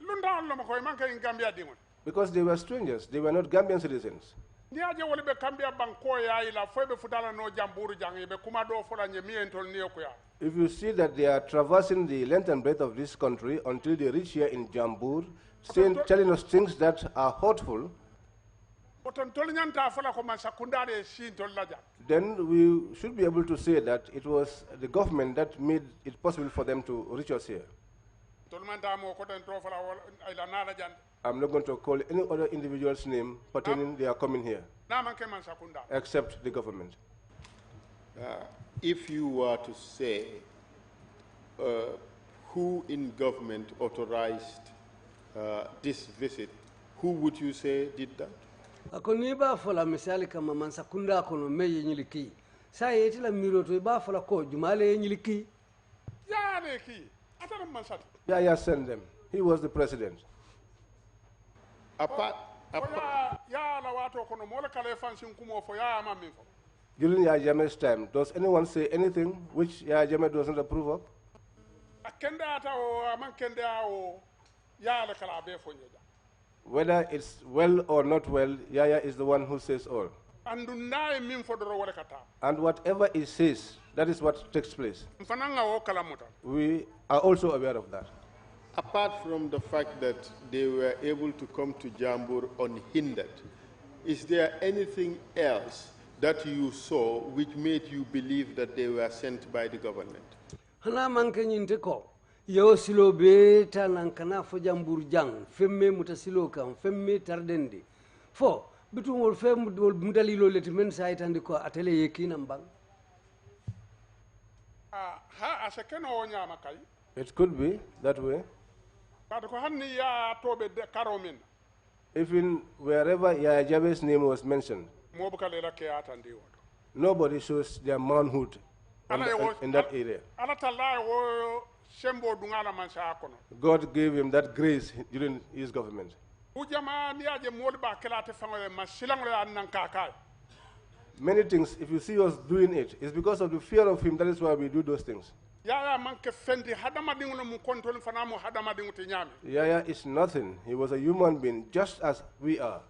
lunda on lo ko man kay gambia dingol Because they were strangers. They were not Gambian citizens. niaje woli be gambia banko ya ila fo be futala no jamburu jangi be kuma do fola nye mi entol ne ko ya If you see that they are traversing the length and breadth of this country until they reach here in Jambur, telling us things that are hurtful, oton tol nyanta fola ko man sakundare sin tol laja then we should be able to say that it was the government that made it possible for them to reach us here. tol man ta mo ko den to fola ila nala jan I'm not going to call any other individual's name pertaining they are coming here, na man ke man sakunda except the government. If you were to say who in government authorized this visit, who would you say did that? Akoni ba fola misali kama mansa kunda kono meye nyiliki. Sa yeti la miro to ba fola ko jumale nyiliki. ya ne ki atara man sat Yeah, send them. He was the president. Apart, ya la wato kono mo la kale fansin kumo fo ya ma min fo During Yaya Jammeh's time, does anyone say anything which Yaya Jammeh doesn't approve of? akenda ata o aman kenda o ya la kala be fo nyeja Whether it's well or not well, Yaya is the one who says all. andu nay min fo doro wala kata And whatever he says, that is what takes place. fananga o kala muta We are also aware of that. apart from the fact that they were able to come to Jambur unhindered, is there anything else that you saw which made you believe that they were sent by the government? Hana manke nyinte ko. Yo silo be tanan kana fo jambur jang. Femme muta silo kam. Femme tardendi. Fo. Bitu ngol femme mudali lo leti men sa itandi ko atele yekinam bang. ha asekeno o nyama kay It could be that way. kadu ko hanni ya tobe de karo min Even wherever Yaya Jammeh's name was mentioned, mo bu kale la ke atandi woto nobody shows their manhood in that area. ala talla wo sembo dungala man sa kono God gave him that grace during his government. ujama ni aje mol ba kelate fango ma silango ya nan kaka Many things, if you see us doing it, it's because of the fear of him. That is why we do those things. ya man ke fendi hadama dingo mu kontrol fanamu hadama dingo te nyami Yaya is nothing. He was a human being, just as we are.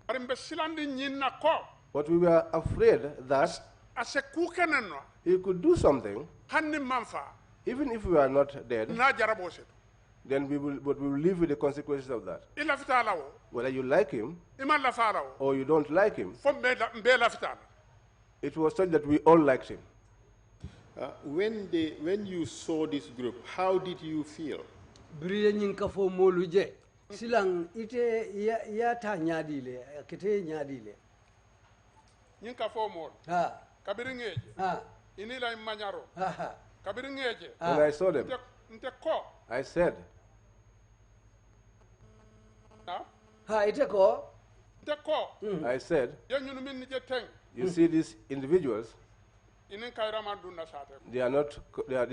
arimbe silandi nyinna ko But we were afraid that ase kukeneno he could do something, hanni manfa even if we are not dead, na jarabo set then we will live with the consequences of that. ila fitala wo Whether you like him iman la fara wo or you don't like him, fo mbe la fitala it was such that we all liked him. When you saw this group, how did you feel? Biriye nyinka fo molu je. Silang ite ya ta nyadile. Kete nyadile. nyinka fo mol Ha. kabiri ngeje Ha. ini la manyaro Ha ha. kabiri ngeje When I saw them, nte ko I said, na Ha ite ko. nte ko I said, ye nyunu min nije teng you see these individuals, inin kayra man dunna sate they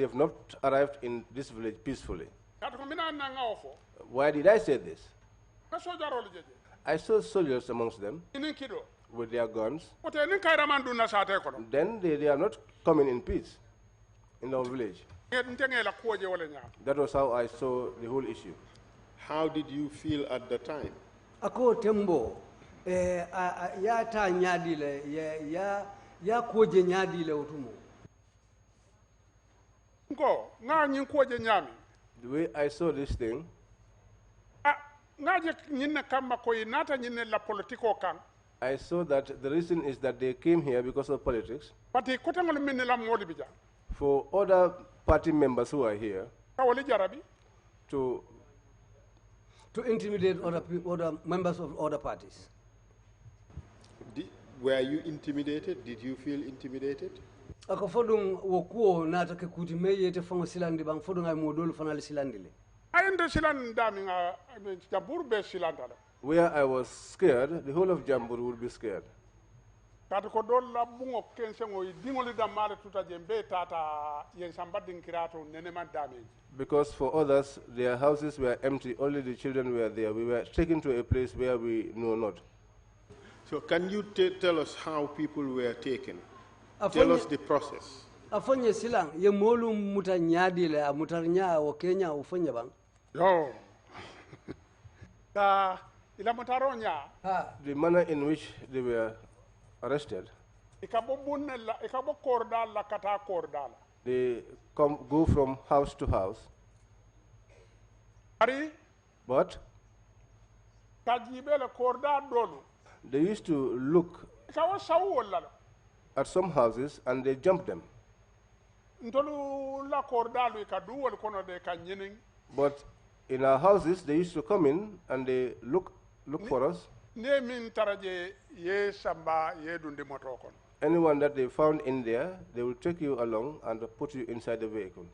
have not arrived in this village peacefully. kata ko mina na ngawo fo Why did I say this? ka sojarol jeje I saw soldiers amongst them inin kido with their guns. ote inin kayra man dunna sate ko no Then they are not coming in peace in our village. nte ngela koje wala nya That was how I saw the whole issue. How did you feel at the time? Ako tembo. Ya ta nyadile. Ya koje nyadile utumo. ko nga nyin koje nyami The way I saw this thing, nga je nyinne kamma ko inata nyinne la politiko kan I saw that the reason is that they came here because of politics. pati ko tangol min la modi bija For other party members who are here ka wali jarabi to To intimidate other members of other parties. Were you intimidated? Did you feel intimidated? ako fodum wo kuo nata ke kuti me yete fango silandi bang fodum ay modol fanal silandi le ayende silan daminga jambur be silanda la Where I was scared, the whole of Jambur would be scared. kati ko dol la bungo kensengo dingoli da male tuta jembe tata yen sambadin kirato nenema damage. Because for others, their houses were empty, only the children were there. We were taken to a place where we know not. So can you tell us how people were taken? Tell us the process. Afonye silang ye molu muta nyadi le mutar nya o Kenya ufonye bang. Yo. Ta ila mutaronya. The manner in which they were arrested, Ikabo bunela, ikabo kordal la kata kordal. they go from house to house. Ari But kajibele korda dolu. they used to look Ikawa sawu wala. at some houses and they jumped them. Ntolu la kordalu ikadu wal kono de kanyining. But in our houses, they used to come in and they look for us. Ne min taraje ye samba ye dundi moto kono. Anyone that they found in there, they will take you along and put you inside the vehicle.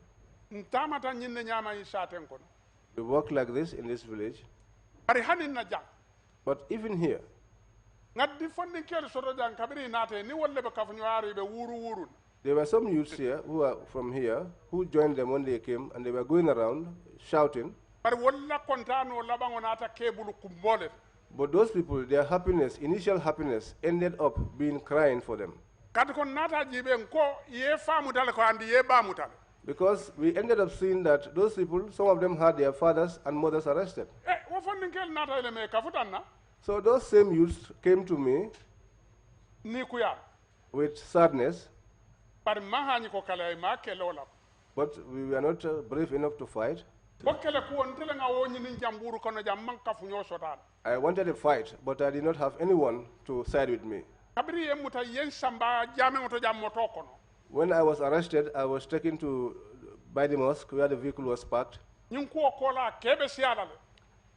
Ntamata nyinne nyama isaten kono. We work like this in this village. Ari hanin na jang. But even here, Ngadi fondi kel soto jang kabiri nate ni wolle be kafunywari be wuru. there were some youths here who are from here who joined them when they came and they were going around shouting. Ari wolla kontano labango nata kebulu kumbole. But those people, their happiness, initial happiness, ended up being crying for them. Kati kon nata jibe nko ye famu tale ko andi ye ba mutale. Because we ended up seeing that those people, some of them had their fathers and mothers arrested. Wo fondi kel nata ile me kafutanna So those same youths came to me ni kuya. with sadness, Par mahani ko kala ma kelola. but we were not brave enough to fight. Bokele ku on tele nga woni ni jamburu kono jam man kafunyo sotal. I wanted a fight, but I did not have anyone to side with me. Kabiri ye muta yen samba jame moto jam moto kono. When I was arrested, I was taken to by the mosque where the vehicle was parked. Nyun ko kola kebe siala le.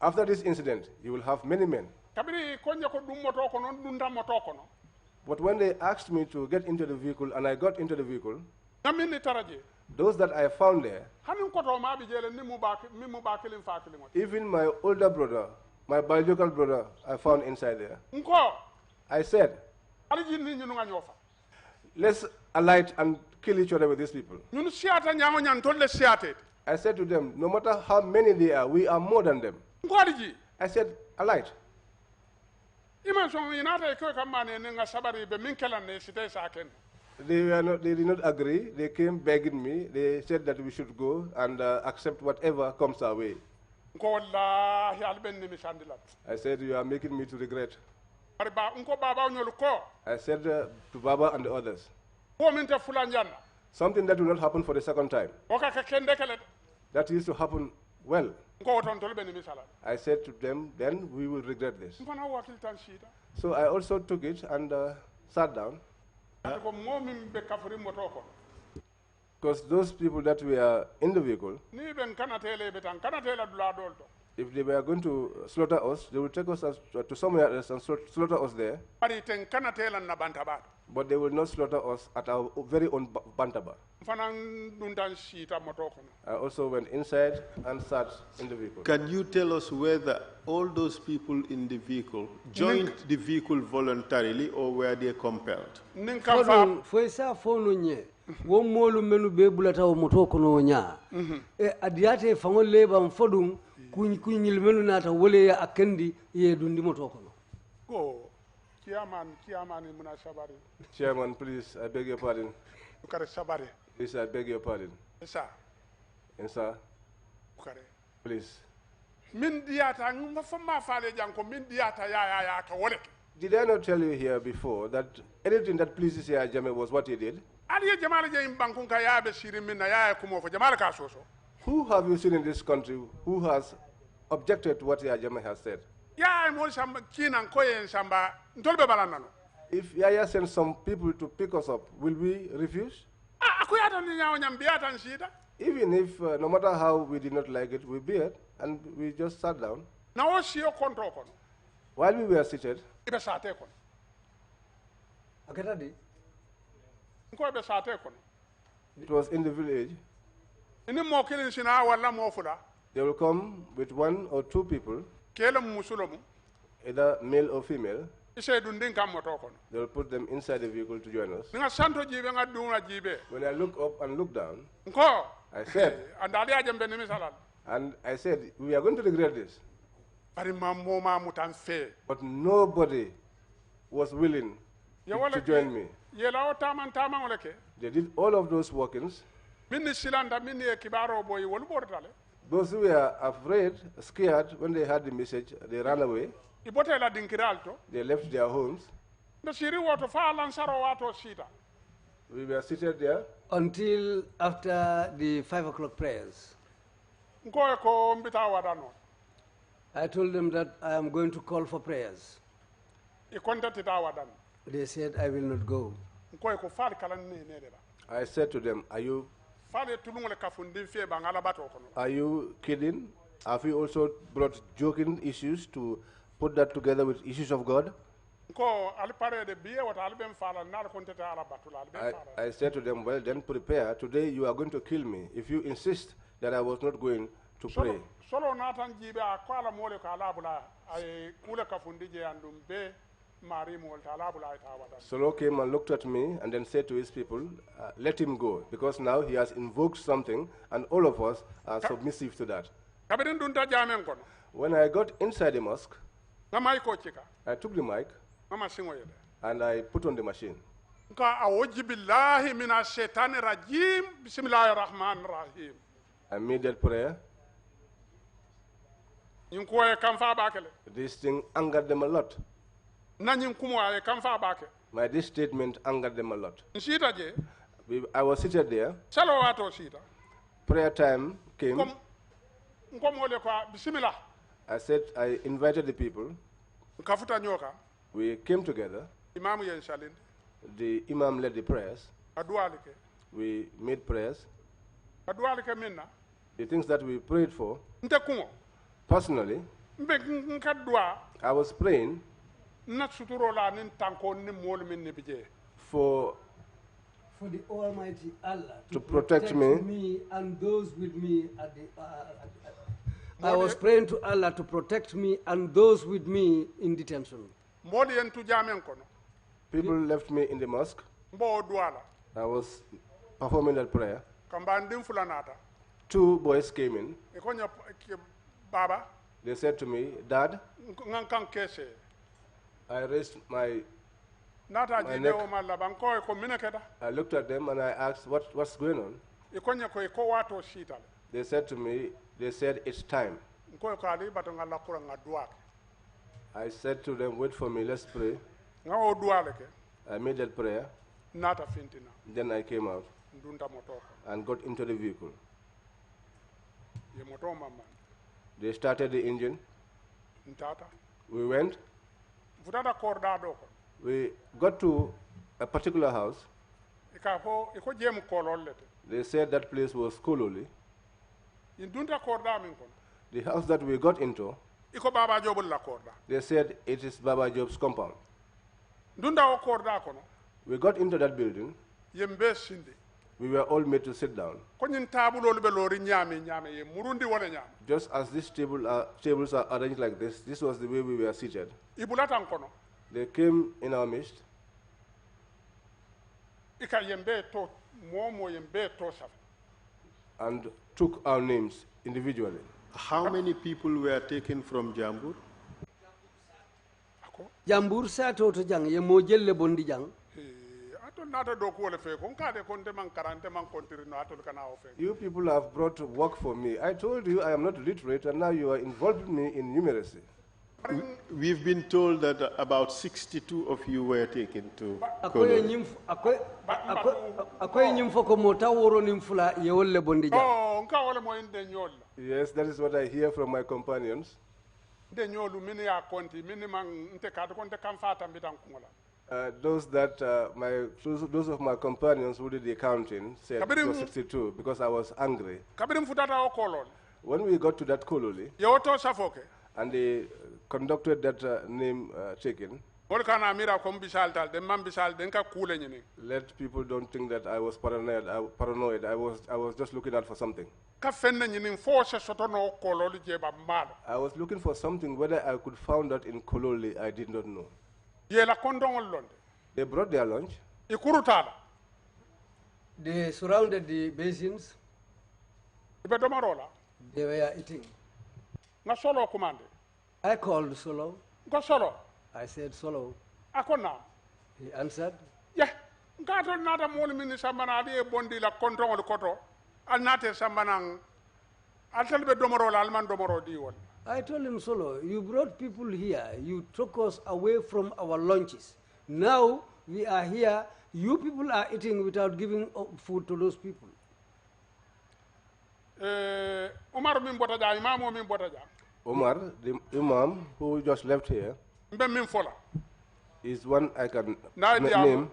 After this incident, you will have many men. Kabiri konye ko dum moto kono dunda moto kono. But when they asked me to get into the vehicle, and I got into the vehicle, Namini taraje. those that I found there, Hanin ko to ma bi jele ni mu bakilin fakilin. even my older brother, my biological brother, I found inside there. Nko I said, aliji ni nyunu nga nyofa. let's alight and kill each other with these people. Nyunu siata nyango nyan tolle siate. I said to them, no matter how many they are, we are more than them. Nko aliji. I said, alight. Iman so inata ko kamane ne nga sabari be min kala ne site saken. They did not agree. They came begging me. They said that we should go and accept whatever comes our way. Nko wallahi alben ni misandilat. I said, you are making me to regret. Bari ba nko baba nyolu ko. I said to Baba and the others, Ko min te fulanjanna. something that will not happen for the second time. O ka kende kele. That used to happen well. Nko ton tolbe ni misalat. I said to them, then we will regret this. Nko na wakil tan sita. So I also took it and sat down. Ko mo min be kafri moto ko. Because those people that were in the vehicle, Ni ben kana tele betan kana tele dula dolto. if they were going to slaughter us, they would take us to somewhere else and slaughter us there. Bari ten kana tele na bantabat. But they will not slaughter us at our very own Bantaba. Fanan dundan sita moto ko. I also went inside and sat in the vehicle. Can you tell us whether all those people in the vehicle joined the vehicle voluntarily or were they compelled? Nin kam fa Foi sa fono nye wo molu menu be bulata o moto kono nya e adiate fangol leba fodum kunyil menu nata wole ya akandi ye dundi moto kono ko kiaman muna sabari. Chairman, please, I beg your pardon. Ukare sabari. Please, I beg your pardon. Sa And sir, ukare. please. Min diata ngum fa ma faale janko min diata ya ka wole. Did I not tell you here before that anything that pleases Yaya Jammeh was what he did? Ali ye jamala je bankun ka ya be siri min na ya ko mo fo jamala ka soso. Who have you seen in this country who has objected to what Yaya Jammeh has said? Ya mo samba kinan ko yen samba ndolbe balanano. If Yaya sends some people to pick us up, will we refuse? Akuyata ni nyawo nyambiata nsita. Even if, no matter how we did not like it, we bear it, and we just sat down. Na o siyo kontro kono. While we were seated, Ibe sate kono. akatadi nko be sate kono It was in the village. ini mo kilin sina wala mo fula They will come with 1 or 2 people, kele musulomu either male or female. ise dundin kam moto kono They will put them inside the vehicle to join us. nga santo jibe nga duna jibe When I look up and look down, nko I said, andali ajambe ni misalal and I said, we are going to regret this. bari mammo ma mutan fe But nobody was willing to join me. yela o taman wala ke They did all of those workings. min ni silanda min ni kibaro boy wol bordale Those who were afraid, scared, when they heard the message, they ran away. ibote la dinkiral to They left their homes. nda siri woto fa lansaro wato sita We were seated there. until after the 5 o'clock prayers. nko e ko mbita wadano I told them that I am going to call for prayers. e kontati ta wadan They said I will not go. nko e ko fal kala ne ne de ba I said to them, fal e tulungole kafundin fe ba ngala bato kono are you kidding? Have you also brought joking issues to put that together with issues of God? nko al pare de biye wata al ben fala nar kontata ala batula al ben fala I said to them, well, then prepare. Today you are going to kill me if you insist that I was not going to pray. solo natan jibe a ko ala mole ko ala bula ay kula kafundi je andum be mari mo ta ala bula ta wadan Solo came and looked at me and then said to his people, let him go, because now he has invoked something and all of us are submissive to that. kabirin dun ta jamen kono When I got inside the mosque, ngamay ko chika I took the mic mama singo yede and I put on the machine. nka awoji billahi minash shaitani rajim bismillahir rahmanir rahim I made that prayer. yin ko e kam fa bakele This thing angered them a lot. nanyin kumo ay kam fa bake This statement angered them a lot. sita je I was seated there. salo wato sita Prayer time came. kom ngom wole ko bismillah I said, I invited the people. kafuta nyoka We came together. imamu yen salinde The imam led the prayers. adualike We made prayers. adualike minna The things that we prayed for, nte kumo personally, mbe nka dua I was praying na suturo la nin tanko ni mol min ni bije for For the Almighty Allah To protect me. and those with me at the. I was praying to Allah to protect me and those with me in detention. mol yen tu jamen kono people left me in the mosque. mbo duala I was performing that prayer. kamba ndim fulanata 2 boys came in. e ko nya baba They said to me, Dad, ngan kan kese I raised my, nata My ji neck. dewo malla ban ko e ko minaketa I looked at them and I asked, what's going on? e ko nya ko e ko wato sital They said to me, they said, it's time. ko e ko ali bato ngalla kura ngadua I said to them, wait for me, let's pray. ngawo duale ke I made that prayer. nata fintina Then I came out ndunta moto ko and got into the vehicle. ye moto mamma They started the engine. ntata We went. futata korda do ko We got to a particular house. e ka fo e ko jem kolol lete They said that place was Kololi. yin dunta korda min kon The house that we got into, e ko baba jobul la korda they said it is Baba Job's compound. dunda o korda kono We got into that building. yembe sindi We were all made to sit down. ko nyin tabulol be lori nyame ye murundi wala nyame Just as these tables are arranged like this was the way we were seated. ibulatan kono They came in our midst. e ka yembe to momo yembe to saf And took our names individually. How many people were taken from Jambur? ako Jambur sato to jang ye mo jelle bondi jang. ato nata do ko wala fe ko kade kon te man karante man kontirino ato kana o fe You people have brought work for me. I told you I am not literate, and now you are involving me in numeracy. We've been told that about 62 of you were taken to Akoye Kololi. nyim akoye nyim foko mo taworo nim fula ye wolle bondi jang. oh nka wala mo inde nyol Yes, that is what I hear from my companions. de nyolu min ya konti min man nte kade kon te kam fata mbitan kungola Those of my companions who did the accounting said it was 62 because I was angry. kabirim futata o kolol When we got to that Kololi, ye woto safoke and they conducted that name taking, wol kana mira ko bisal dal de mam bisal den ka kule nyini Let people don't think that I was paranoid. I was just looking out for something. ka fenne nyini fo se soto no ko lolu je ba mal I was looking for something. Whether I could found that in Kololi, I did not know. ye la kondongol londe They brought their lunch. ikurutala They surrounded the basins. ibe domarola They were eating. nga solo commande I called Solo. ko solo I said, Solo. akona He answered. ye ngato nata mol min sambana adi e bondi la kondongol koto al nate sambanang al talbe domarola al man domaro di won I told him, Solo, you brought people here. You took us away from our lunches. Now we are here. You people are eating without giving food to those people. Umar min botaja imamo min botaja Omar, the imam who just left here, mbe min fola is one I can na name.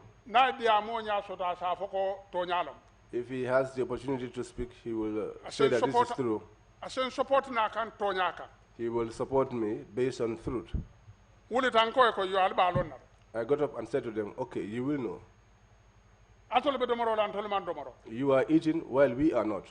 dia mo nya sota sa foko to nyalam If he has the opportunity to speak, he will say that this is true. asen support na kan to nyaka He will support me based on truth. wuli tan ko yo alba lonna I got up and said to them, okay, you will know. atol be domoro lan tol man domoro You are eating while we are not.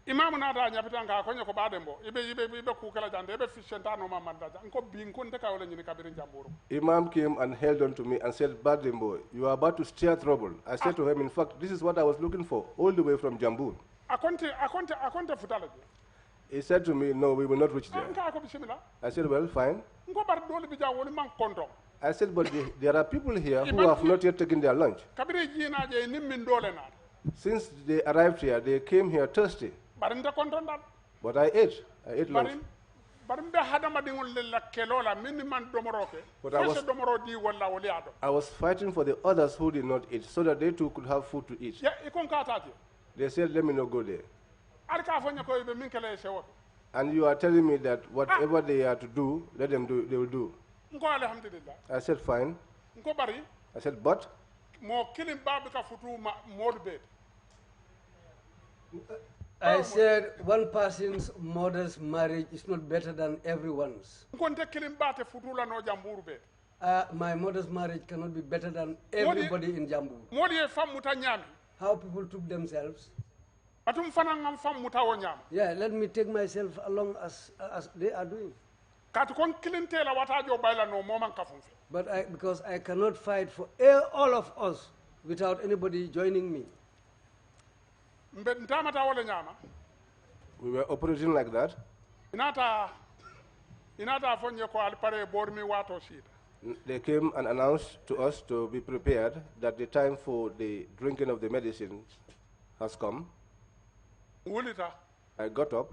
imam na da nyapitan ka ko nyako badembo ibe ku kala jande ibe fishenta no mamma da ko bin kun te ka wala nyini kabirin jamburu Imam came and held on to me and said, bad Dembo, you are about to stir trouble. I said to him, in fact, this is what I was looking for, all the way from Jambur. akonte futala je He said to me, no, we will not reach there. ka ko bismillah I said, well, fine. ngo bar dole bi jawol man konto I said, but there are people here who have not yet taken their lunch. kabiri jina je nimmin dole na Since they arrived here, they came here thirsty. bar nda konto dal But I ate lunch. barim be hadama dingol la kelola min man domoro ke But I fo was- se domoro di wala wali ado I was fighting for the others who did not eat so that they too could have food to eat. ya ikon ka tati They said, let me not go there. ar ka fo nyako be min kele sewo And you are telling me that whatever they are to do, let them do, they will do. ngo alhamdulillah I said, fine. ngo bari I said, but mo kilim babu ka futu modu be I said, one person's mother's marriage is not better than everyone's. ngonte kilim bate futu la no jamburu be My mother's marriage cannot be better than everybody in Jambu. modi e fam muta nyami How people took themselves. atum fana ngam fam muta wo nyam Yeah, let me take myself along as they are doing. kat kon kilinte la wata jo bayla no moman kafum fe But because I cannot fight for all of us without anybody joining me. mbe ntamata wala nyama we were operating like that. inata fonye ko alpare bormi wato sida They came and announced to us to be prepared that the time for the drinking of the medicine has come. wulita I got up.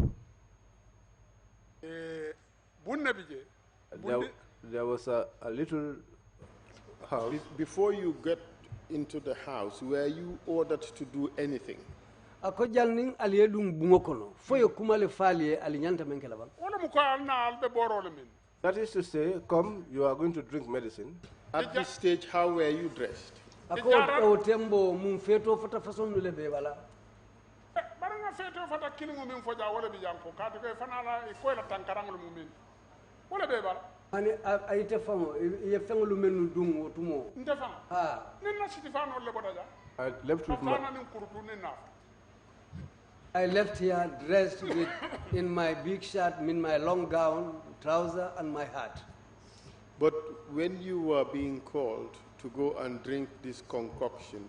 bunne bije There was a little house. Before you get into the house, were you ordered to do anything? Ako jalning aliye dum bungo kono foyo kumale faliye ali nyanta men kala ban. wala mu ko alna albe borole min That is to say, come, you are going to drink medicine. At this stage, how were you dressed? Ako o tembo mum feto fata façon nule be wala. baranga feto fata kilingo min foja wala bi janko kati ko fanala ko la tankarangol mumin wala be bala Ani ayite fango ye fengolu menu dum wotumo. nte fanga Ah, nin na siti fano le bodaja I left with my, fana nin kurutu nin na I left here dressed in my big shirt, in my long gown, trouser, and my hat. But when you were being called to go and drink this concoction,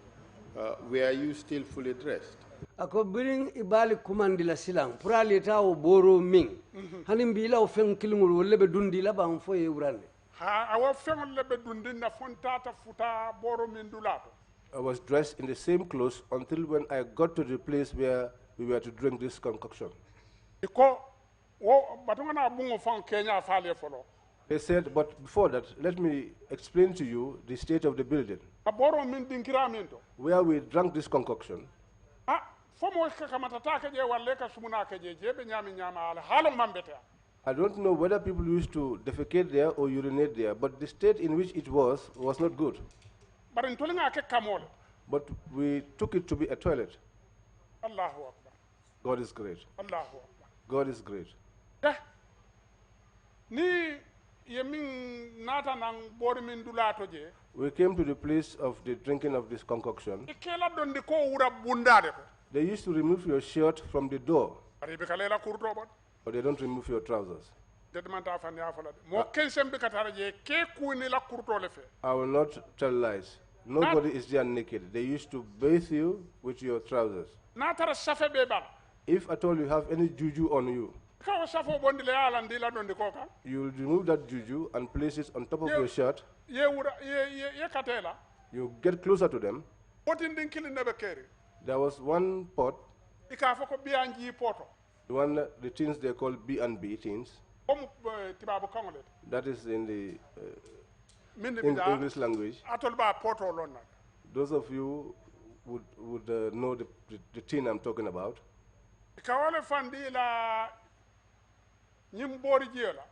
were you still fully dressed? Ako biring ibali kumandila silang purali tao boro ming hanim bila o feng kilingul wolle be dundi la bang foye urande. ha awo fengol le be dundin na fontata futa boro min dulato I was dressed in the same clothes until when I got to the place where we were to drink this concoction. iko wo batunga na bungo fang kenya fale folo They said, but before that, let me explain to you the state of the building. a boro min dinkira min to Where we drank this concoction, fomo ka kamata take je walle ka sumuna ke je be nyami nyama ala halo mambeta I don't know whether people used to defecate there or urinate there, but the state in which it was not good. barin tolinga ke kamole But we took it to be a toilet. Allahu akbar God is great. Allahu akbar God is great. ni ye min nata nang bori min dulato je We came to the place of the drinking of this concoction. ikela dondi ko wura bundade ko They used to remove your shirt from the door, ari be kalela kurto bot but they don't remove your trousers. dedmanta fan ya fala mo kensem be katara je ke kuni la kurto le fe I will not tell lies. Nobody is there naked. They used to bathe you with your trousers. natara safe be bal If at all you have any juju on you, kawo safo bondi le ala ndila dondi ko ka you will remove that juju and place it on top of your shirt. ye wura ye katela You get closer to them. potin din kili nebe keri There was one pot, ika fako bianji poto the tins they call B&B tins. om tibabu kangole That is in the min in bida English language. atol ba poto lonna Those of you would know the tin I'm talking about. kawale fandi la nyim bori jela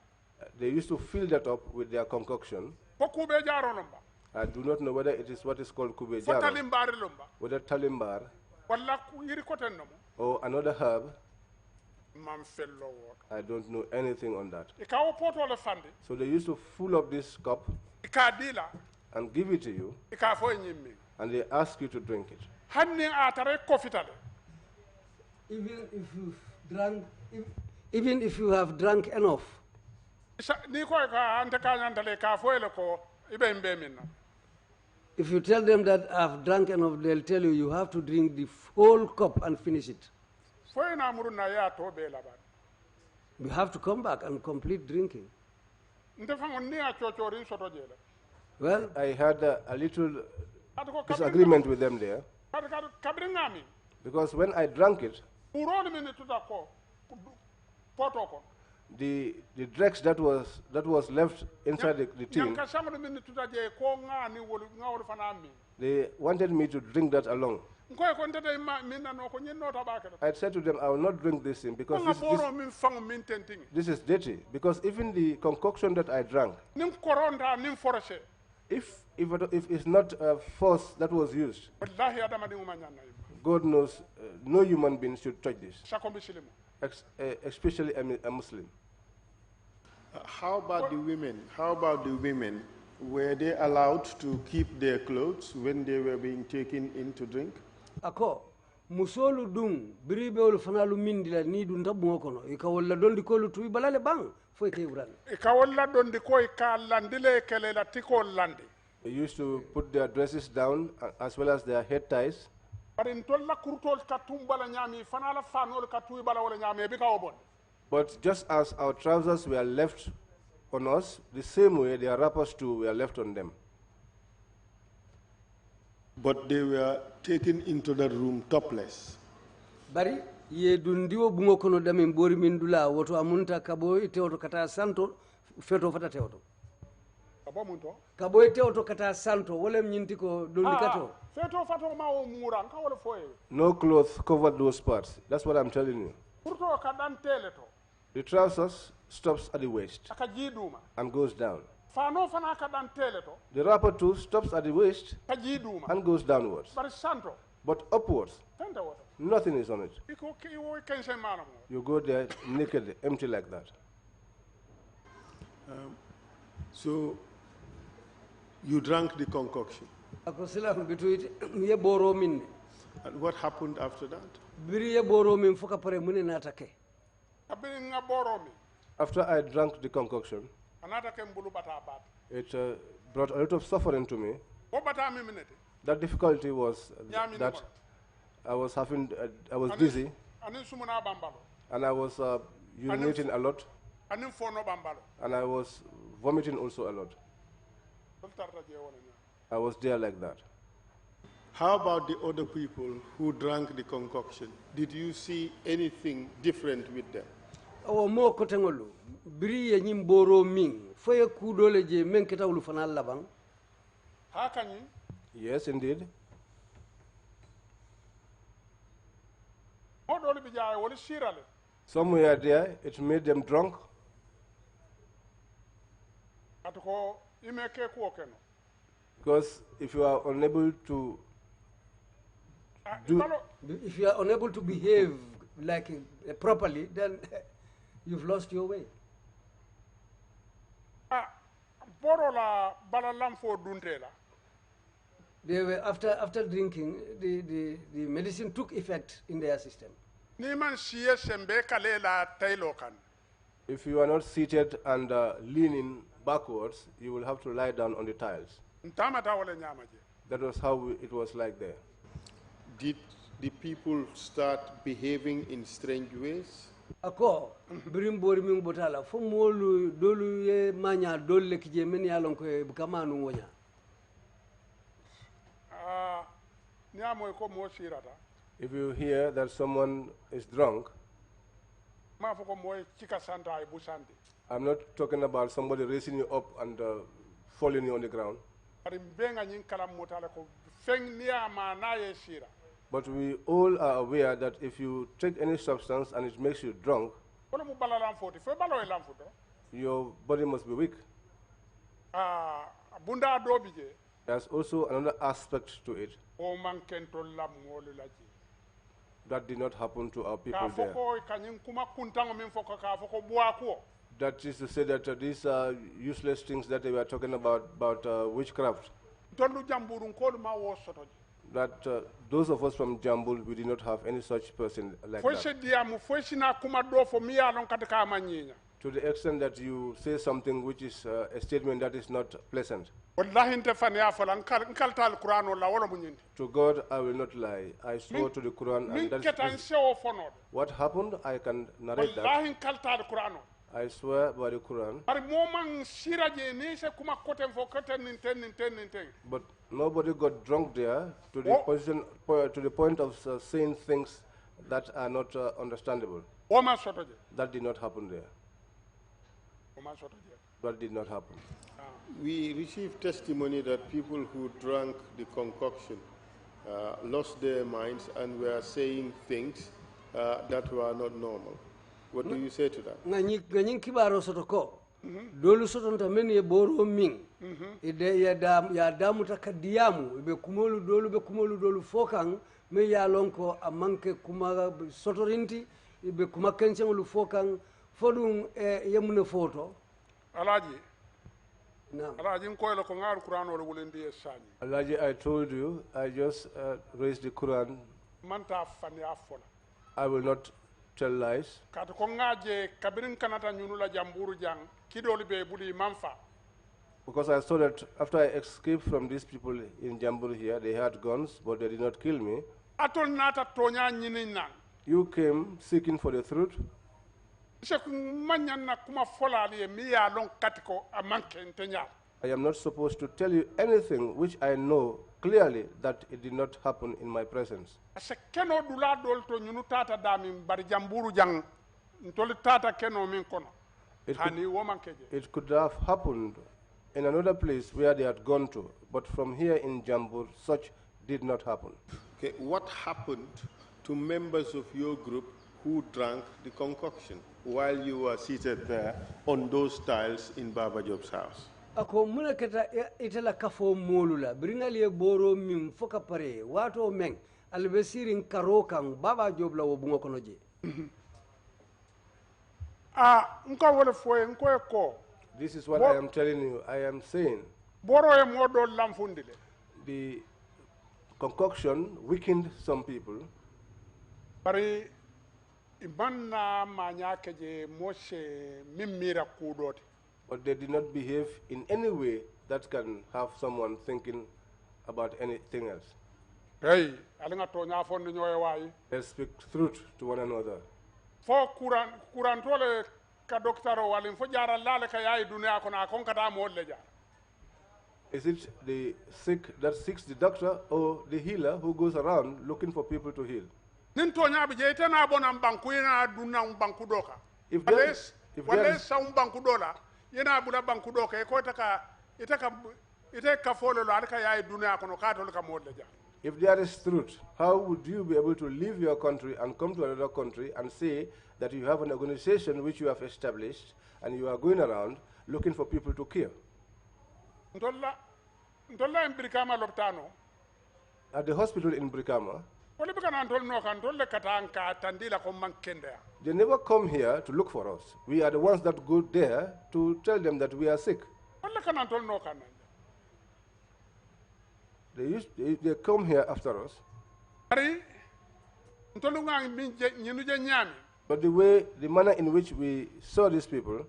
They used to fill that up with their concoction. ko kube jaro lomba I do not know whether it is what is called fo kubejaro, talimbari lomba whether talimbar, walla yiri koten nomo or another herb. man fello woto I don't know anything on that. ikawo poto le fandi So they used to fill up this cup ika dila and give it to you, ika fo nyimmi and they ask you to drink it. hanni atare kofitale Even if you have drunk enough, ni ko ka ante ka nyantale ka fo ele ko ibe mbe minna if you tell them that I've drunk enough, they'll tell you you have to drink the whole cup and finish it. fo ina muruna ya to be la ba You have to come back and complete drinking. nte fango ni a chochorin soto jela Well, I had a little ado ko disagreement with them there, kabri ngami because when I drank it, uroni min tuta ko poto ko the dregs that was left inside the tin, nyanka sango min tuta je ko ngani wol ngawol fana mi they wanted me to drink that along. ngoy ko ntete min nano ko nyinno tabake I said to them, I will not drink this thing because nga boro min fango min tentingi this is dirty. Because even the concoction that I drank, nim koronta nim force if it's not force that was used, wallahi adama di nguma nyanna God knows no human being should touch this, sako bisilimu especially a Muslim. How about the women? How about the women? Were they allowed to keep their clothes when they were being taken in to drink? ako musolu dum biribewol fanalu mindila ni dum tabbo kono e ka walla dondi ko lu tuy balale bang foy kay wuran e ka walla dondi koy ka landile kele la tiko landi They used to put their dresses down as well as their head ties. bari ntolla kurtol ka tumbala nyami fanala fanol ka tuy bala wala nyami bi ka obon But just as our trousers were left on us, the same way their wrappers too were left on them. But they were taken into the room topless. bari ye dundiwo bungo kono damin bori min dula woto amunta kabo tewto kata santo feto fata tewto abo mun to kabo tewto kata santo wolem nyinti ko dondi kato feto fato ma o mura ka wala foye No cloth covered those parts. That's what I'm telling you. kurto ka dan tele to The trousers stops at the waist aka jiduma and goes down. fano fana ka dan tele to The wrapper too stops at the waist ka jiduma and goes downwards. bari santo But upwards, tenta woto nothing is on it. iko ki wo kense manam You go there naked, empty like that. So you drank the concoction. ako silam bituit ye boro min And what happened after that? biri ye boro min foka pare mune natake abin nga boro mi After I drank the concoction, anata ke mbulu bata bat it brought a lot of suffering to me. wo bata mi minete That difficulty was Nyami that numa. I was having, I was dizzy, anin sumuna bambalo and I was urinating a lot, anin fono bambalo and I was vomiting also a lot. dol tarta je wona nya I was there like that. How about the other people who drank the concoction? Did you see anything different with them? o mo ko tengolu biri ye nyim boro min foye kudole je men ketawlu fanal labang ha kanyi Yes, indeed. mo dol bi jaay wala sirale Some were there, it made them drunk, atko ime ke ko keno because if you are unable to Do- balo if you are unable to behave like properly then you've lost your way borola balalam fo duntela They were after drinking, the medicine took effect in their system. ni man siye sembe kalela taylo kan If you are not seated and leaning backwards, you will have to lie down on the tiles. ntamata wala nyamaje That was how it was like there. Did the people start behaving in strange ways? Ako birim bori min botala fo molu dolu ye manya dolle kije men yalon ko bukamanu wonya. nyamo ko mo sirata If you hear that someone is drunk, ma foko moy chika santa ay busande I'm not talking about somebody raising you up and falling you on the ground. ari benga nyin kalam motala ko feng niya ma na ye sira But we all are aware that if you take any substance and it makes you drunk, wala mu balalam foti fo balo e lam foto your body must be weak. bunda do bije There's also another aspect to it o man kento lam molu laji that did not happen to our ka people there. foko kanyin kuma kuntango min foko ka foko bua ko That is to say that these are useless things that they were talking about witchcraft. tollu jamburun ko ma wo soto That those of us from Jambul, we did not have any such person like fo that. se diamu fo sina kuma do fo mi yalon kata ka manyinya To the extent that you say something which is a statement that is not pleasant. wallahi nte fan ya fala nkalta alquran wala wala munyindi To God, I will not lie. I swore to the Quran, min and that ketan is sewo fono what happened. I can narrate that. wallahi nkalta alquran I swear by the Quran, bari moman siraje ni se kuma koten fo koten ninten but nobody got drunk there to the Oh. to the point of saying things that are not understandable. o ma soto je That did not happen there. o ma soto je That did not happen. We received testimony that people who drank the concoction lost their minds and were saying things that were not normal. What do you say to that? Ngani kibaro soto ko dolu soto nta men ye boro min ide ya damu takadiyamu be kumolu dolu fokan me ya lonko amanke kuma sotorinti be kuma kenchengolu fokan fodum yemune foto alaji na alaji ko ko ngar quran wala wulendi e sani Alaji, I told you, I just raised the Quran. manta fan ya fola I will not tell lies. kata ko ngaje kabirin kanata nyunula jamburu jang kidoli be buli manfa Because I saw that after I escaped from these people in Jambul here, they had guns, but they did not kill me. atol nata tonya nyinin nan You came seeking for the truth. se ku manyan na kuma fola ali mi ya lon katiko amanke ntenya I am not supposed to tell you anything which I know clearly that it did not happen in my presence. ase keno dula dol to nyunu tata dami bari jamburu jang ntoli tata keno min kono It hani woman keje It could have happened in another place where they had gone to, but from here in Jambur, such did not happen. Okay, what happened to members of your group who drank the concoction while you were seated there on those tiles in Baba Job's house? ako muna keta itala kafo molula bringali e boro min foka pare wato men albesirin karokan baba jobla wo bungo kono je nko wala foye nko e ko This is what I am telling you. I am saying boro e modo lamfundile the concoction weakened some people, bari ibanna manya keje mose mimira kudote but they did not behave in any way that can have someone thinking about anything else. hey alinga to nya fondi nyoy wayi Let's speak truth to one another. fo kuran tole ka doktaro walin fo jara lale ka yayi dunya ko na kon kata mo le jar Is it the sick that seeks the doctor or the healer who goes around looking for people to heal? nin to nya bi je tana bonam banku ina dunna banku doka If there wale is- if wale there is- sa banku dola yana bula banku doka e ko ite ka folo lo alka yayi dunya ko no ka to ka mo le jar If there is truth, how would you be able to leave your country and come to another country and say that you have an organization which you have established and you are going around looking for people to cure? ntolla en birkama loptano At the hospital in Brikama, wala bi kana ntol no kan tolle kata ka tandila ko mankende they never come here to look for us. We are the ones that go there to tell them that we are sick. wala Itele kanantol no kananja. They come here after us. Ari ntolu ngang nyinu je nyami. But the manner in which we saw these people,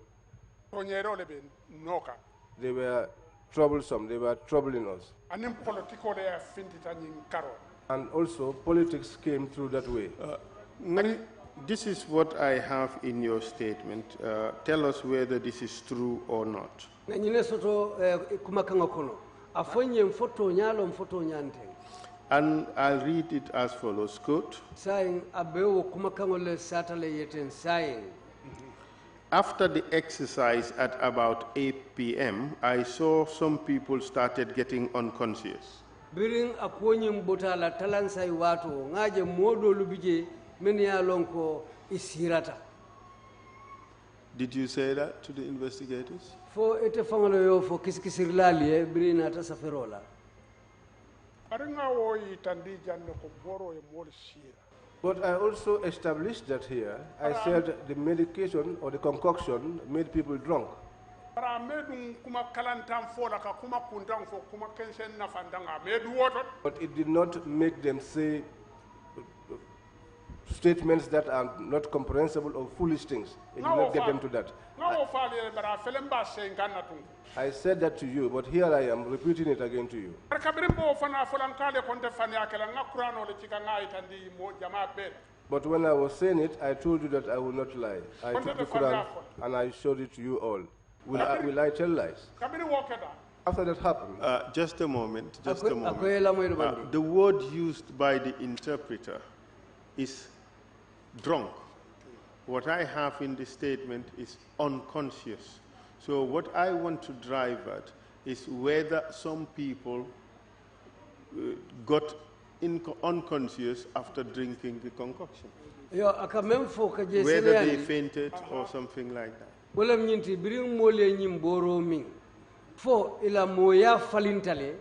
Tonyero lebe noka. they were troublesome. They were troubling us. Anim politiko de findita nyin karo. And also, politics came through that way. This is what I have in your statement. Tell us whether this is true or not. Nyine soto kumakanga kono. Afonye mfoto nyalo mfoto nyante. And I'll read it as follows. Quote, Saying abewo kumakango le satale yeten saying. after the exercise at about 8 p.m., I saw some people started getting unconscious. Biring akwonyim botala talansai watu ngaje modo lubije meni ya lonko isirata. Did you say that to the investigators? Fo ete fangalo yo fo kisikisirlali birina ta saferola. Aringa wo itandi janne ko boro e mol shira. But I also established that here. I said the medication or the concoction made people drunk. Para medum kuma kalantam fola ka kuma kundang fo kuma kensen na fandanga medu woto. But it did not make them say statements that are not comprehensible or foolish things. It did not get them to that. I said that to you, but here I am repeating it again to you. But when I was saying it, I told you that I will not lie. I took the Quran and I showed it to you all. Will I tell lies? After that happened, just a moment. The word used by the interpreter is drunk. What I have in the statement is unconscious. So what I want to drive at is whether some people got unconscious after drinking the concoction. Whether they fainted or something like that. Walam nyinti biring mole nyim boro min fo ila moya falintale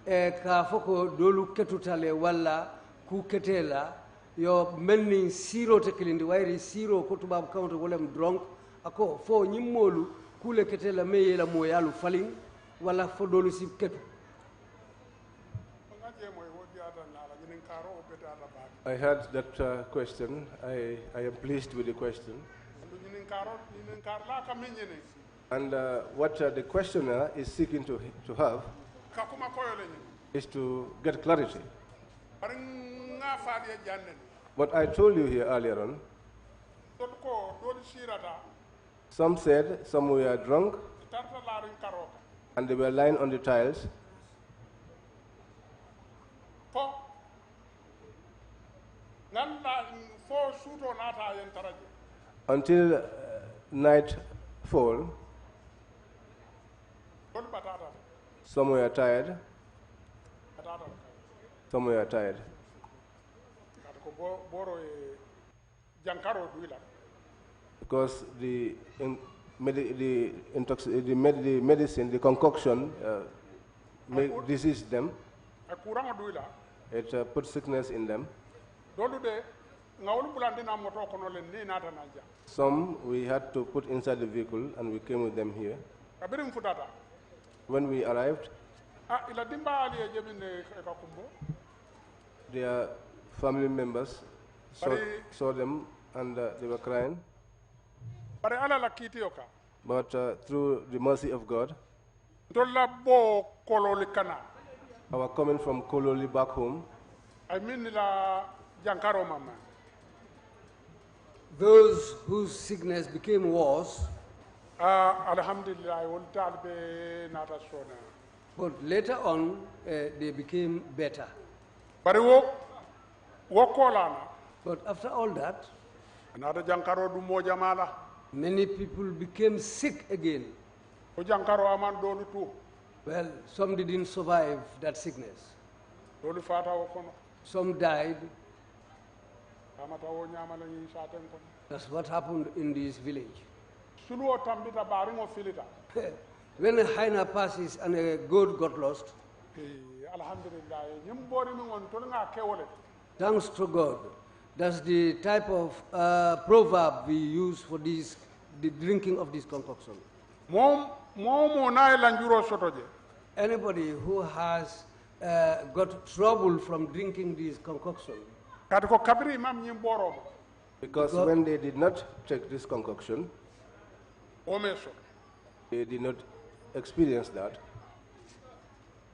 ka foko dolu ketutale wala ku ketela yo melni siro tekilindi wairi siro ko tubab count walam drunk ako fo nyim molu kule ketela meye la moya lu falin wala fo dolu si ketu. I heard that question. I am pleased with the question. And what the questioner is seeking to have is to get clarity. What I told you here earlier on, some said some were drunk and they were lying on the tiles. Until nightfall, some were tired. Some were tired. Because the medicine, the concoction, diseased them. It put sickness in them. Some we had to put inside the vehicle and we came with them here. When we arrived, their family members saw them and they were crying. But through the mercy of God, our coming from Kololi back home, those whose sickness became worse, but later on they became better. But after all that, many people became sick again. Well, some didn't survive that sickness. Some died. That's what happened in this village. When a hyena passes and a goat got lost, thanks to God, that's the type of proverb we use for this, the drinking of this concoction. momo na lanjuro sotoje Anybody who has got trouble from drinking this concoction, kadi ko kabiri imam nyim boromo Because when they did not take this concoction, o meso they did not experience that.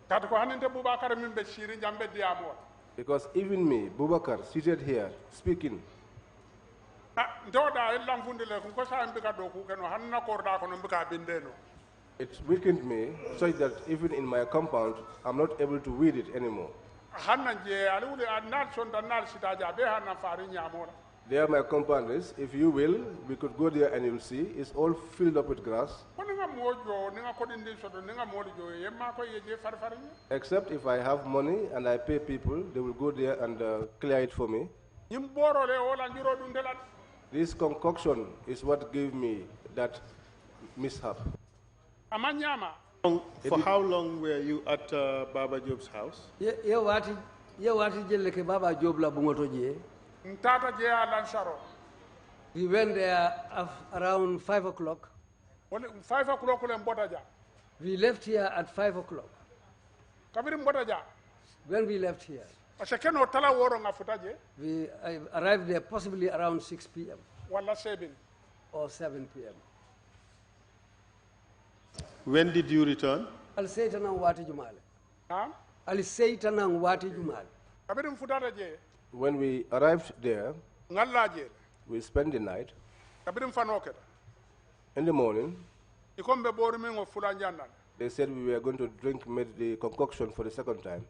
kadi ko haninte Boubacar min be shiri jambe diamo Because even me, Boubacar, seated here, speaking, ndoda e lamfunde le ko sa mbika do ku keno hanna korda ko no mbika bindeno it weakened me such that even in my compound, I'm not able to read it anymore. hanna je alule annal son dannal sitaja be hanna fari nyamora There my compound is. If you will, we could go there and you'll see. It's all filled up with grass. ko ninga mojo ninga ko dindi soto ninga moli jo yemma ko yeje far far Except if I have money and I pay people, they will go there and clear it for me. nyim boro le o lanjuro dun delat This concoction is what gave me that mishap. amanyama For how long were you at Baba Job's house? ye wati jelle ke Baba Job la bungoto je. ntata je alansaro We went there around 5 o'clock. wala 5 o'clock le mbota ja We left here at 5 o'clock. kabiri mbota ja When we left here, parce que no tala woro nga futa je we arrived there possibly around 6 p.m. wala 7 or 7 p.m. When did you return? Al seytanan wati jumale. ha Al seytanan wati jumale. kabiri mfutata je When we arrived there, ngalla je we spent the night. kabiri mfano keta In the morning, ikombe boru min o fula jannan they said we were going to drink the concoction for the second time.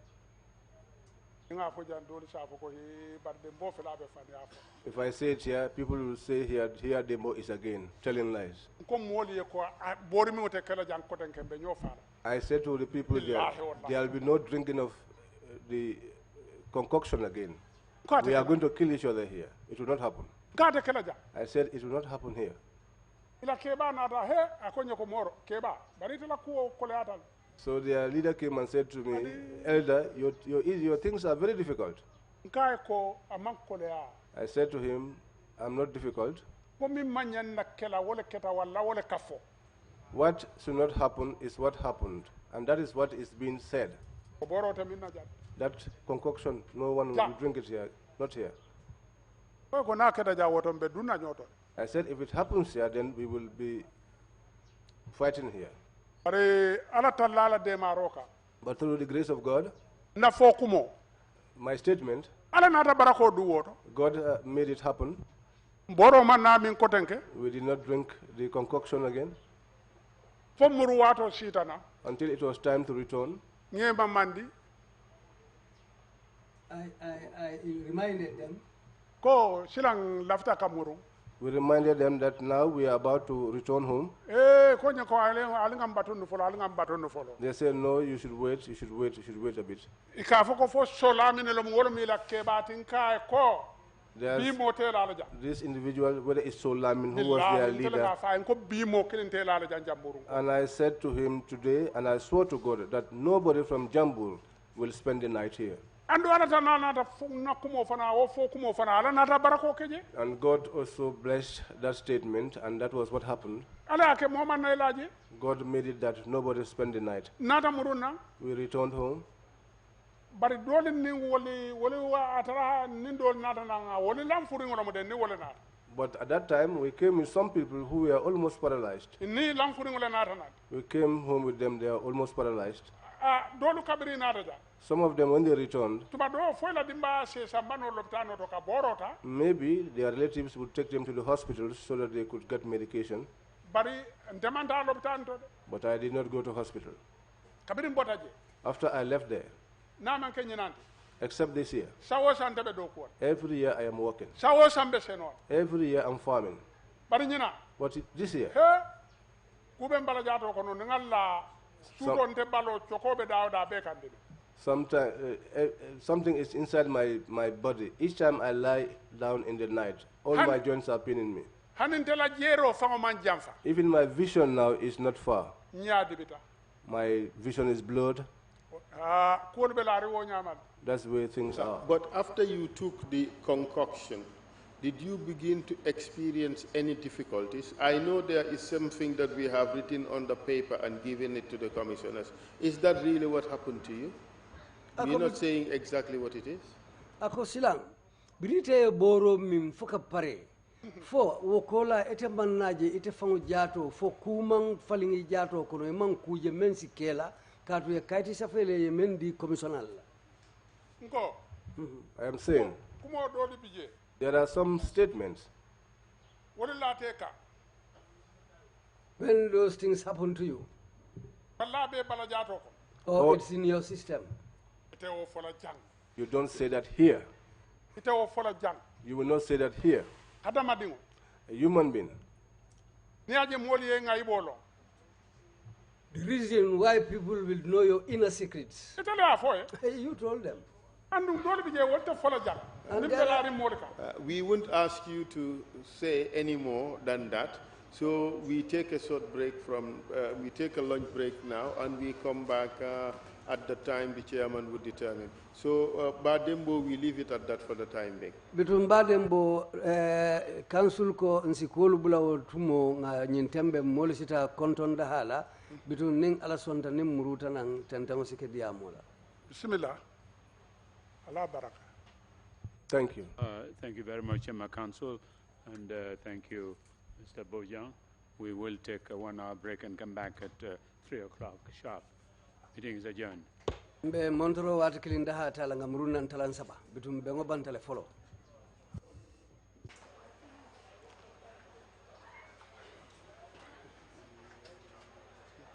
nga fo jan doli sa fo ko he barde mbo fela be fani afo If I say it here, people will say here Dembo is again, telling lies. ko moli ko boru min o te kala jan ko ten kembe nyo fara I said to the people there, there will be no drinking of the concoction again. ko We are te going to kill each other here. It will not happen. ka te kala jan I said it will not happen here. ila keba nata he akonye ko moro keba bari tela ko ko le atal So their leader came and said to me, Elder, your things are very difficult. nkai ko aman ko le a I said to him, I'm not difficult. ko min manyan na kela wala keta wala wala kafo What should not happen is what happened. And that is what is being said. ko boro te min na jan That concoction, no one Yeah. will drink it here, not here. ko na keta ja woton be dunna nyoto I said, if it happens here, then we will be fighting here. bari ala tallala de maroka But through the grace of God, na fo kumo my statement, ala nata barako du woto God made it happen. boro man na min kotenke We did not drink the concoction again fo muru wato sitana until it was time to return. ngeba mandi I reminded them ko silang lafta kamuru We reminded them that now we are about to return home. ko nya ko ale ngam batunu folo ale ngam batunu folo They said, no, you should wait, you should wait, you should wait a bit. ika fo ko fo solami ne lo ngolo mi la ke batin ka ko There's bi mo te la ja this individual, whether it's Solamin, who was their leader, fa ko bi mo kilin te la ja jamburu and I said to him today, and I swore to God, that nobody from Jambul will spend the night here. andu ala tan nata na kumo fana o fo kumo fana ala nata barako keje And God also blessed that statement, and that was what happened. ala ke mo man na laji God made it that nobody spend the night. nata muruna We returned home. bari dole ni woli wa atara nin dol nata na woli lam furi ngolo mo de ni woli nata But at that time, we came with some people who were almost paralyzed. ni lam furi ngolo nata nata We came home with them, they are almost paralyzed. dolu kabiri nata ja Some of them, when they returned, tuba do fo la dimba se sambano lopitano to ka borota maybe their relatives would take them to the hospitals so that they could get medication. bari ndemanta lopitan to de But I did not go to hospital. kabiri mbota je After I left there, na man ke nyinante except this year, sawo sante be do ko every year I am working. sawo sambe seno Every year I'm farming. bari nyina But this year, he kube mbala jato kono ngalla sudo nte balo chokobe dawda be kande something is inside my body. Each time I lie down in the night, all my joints are paining me. hanin tela jero fango man jamfa Even my vision now is not far. nya dibita My vision is blurred. ko be la rewo nyamal That's the way things are. But after you took the concoction, did you begin to experience any difficulties? I know there is something that we have written on the paper and given it to the commissioners. Is that really what happened to you? We're not saying exactly what it is. Ako silang, birite boro mim foka pare. Fo wokola ete mannaje ite fangu jato fo kumang falingi jato kono emang kuje mensi kela katu ye kaiti safele ye mendi commissional. Nko. I am saying Kumo doli bije. there are some statements. Wole lateka. When those things happen to you, Balla be bala jato ko. or it's in your system, Ite o fola jang. You don't say that here. Ite o fola jang. You will not say that here. Adama dingo. A human being. Ni aje moli ye ngai bolo. the reason why people will know your inner secrets, Ite le afo e. you told them. Andu doli bije wolte fola jang. And Nim there belari molika. We won't ask you to say any more than that. So we take a short break we take a lunch break now, and we come back at the time the chairman would determine. So, Dembo, we leave it at that for the time being. Between Dembo, council ko nsikolu bula tumo nga nyintembe molisita konton da hala, between ning alasonta nim muruta nang tentamo sike diamola. Bismillah. Allah baraka. Thank you. Thank you very much, Chairman Council, and thank you, Mr. Bojang. We will take a 1 hour break and come back at 3 o'clock sharp. Meeting is adjourned. Mbe montoro wata kilinda ha tala nga murunan talan saba, between bengo bantale follow.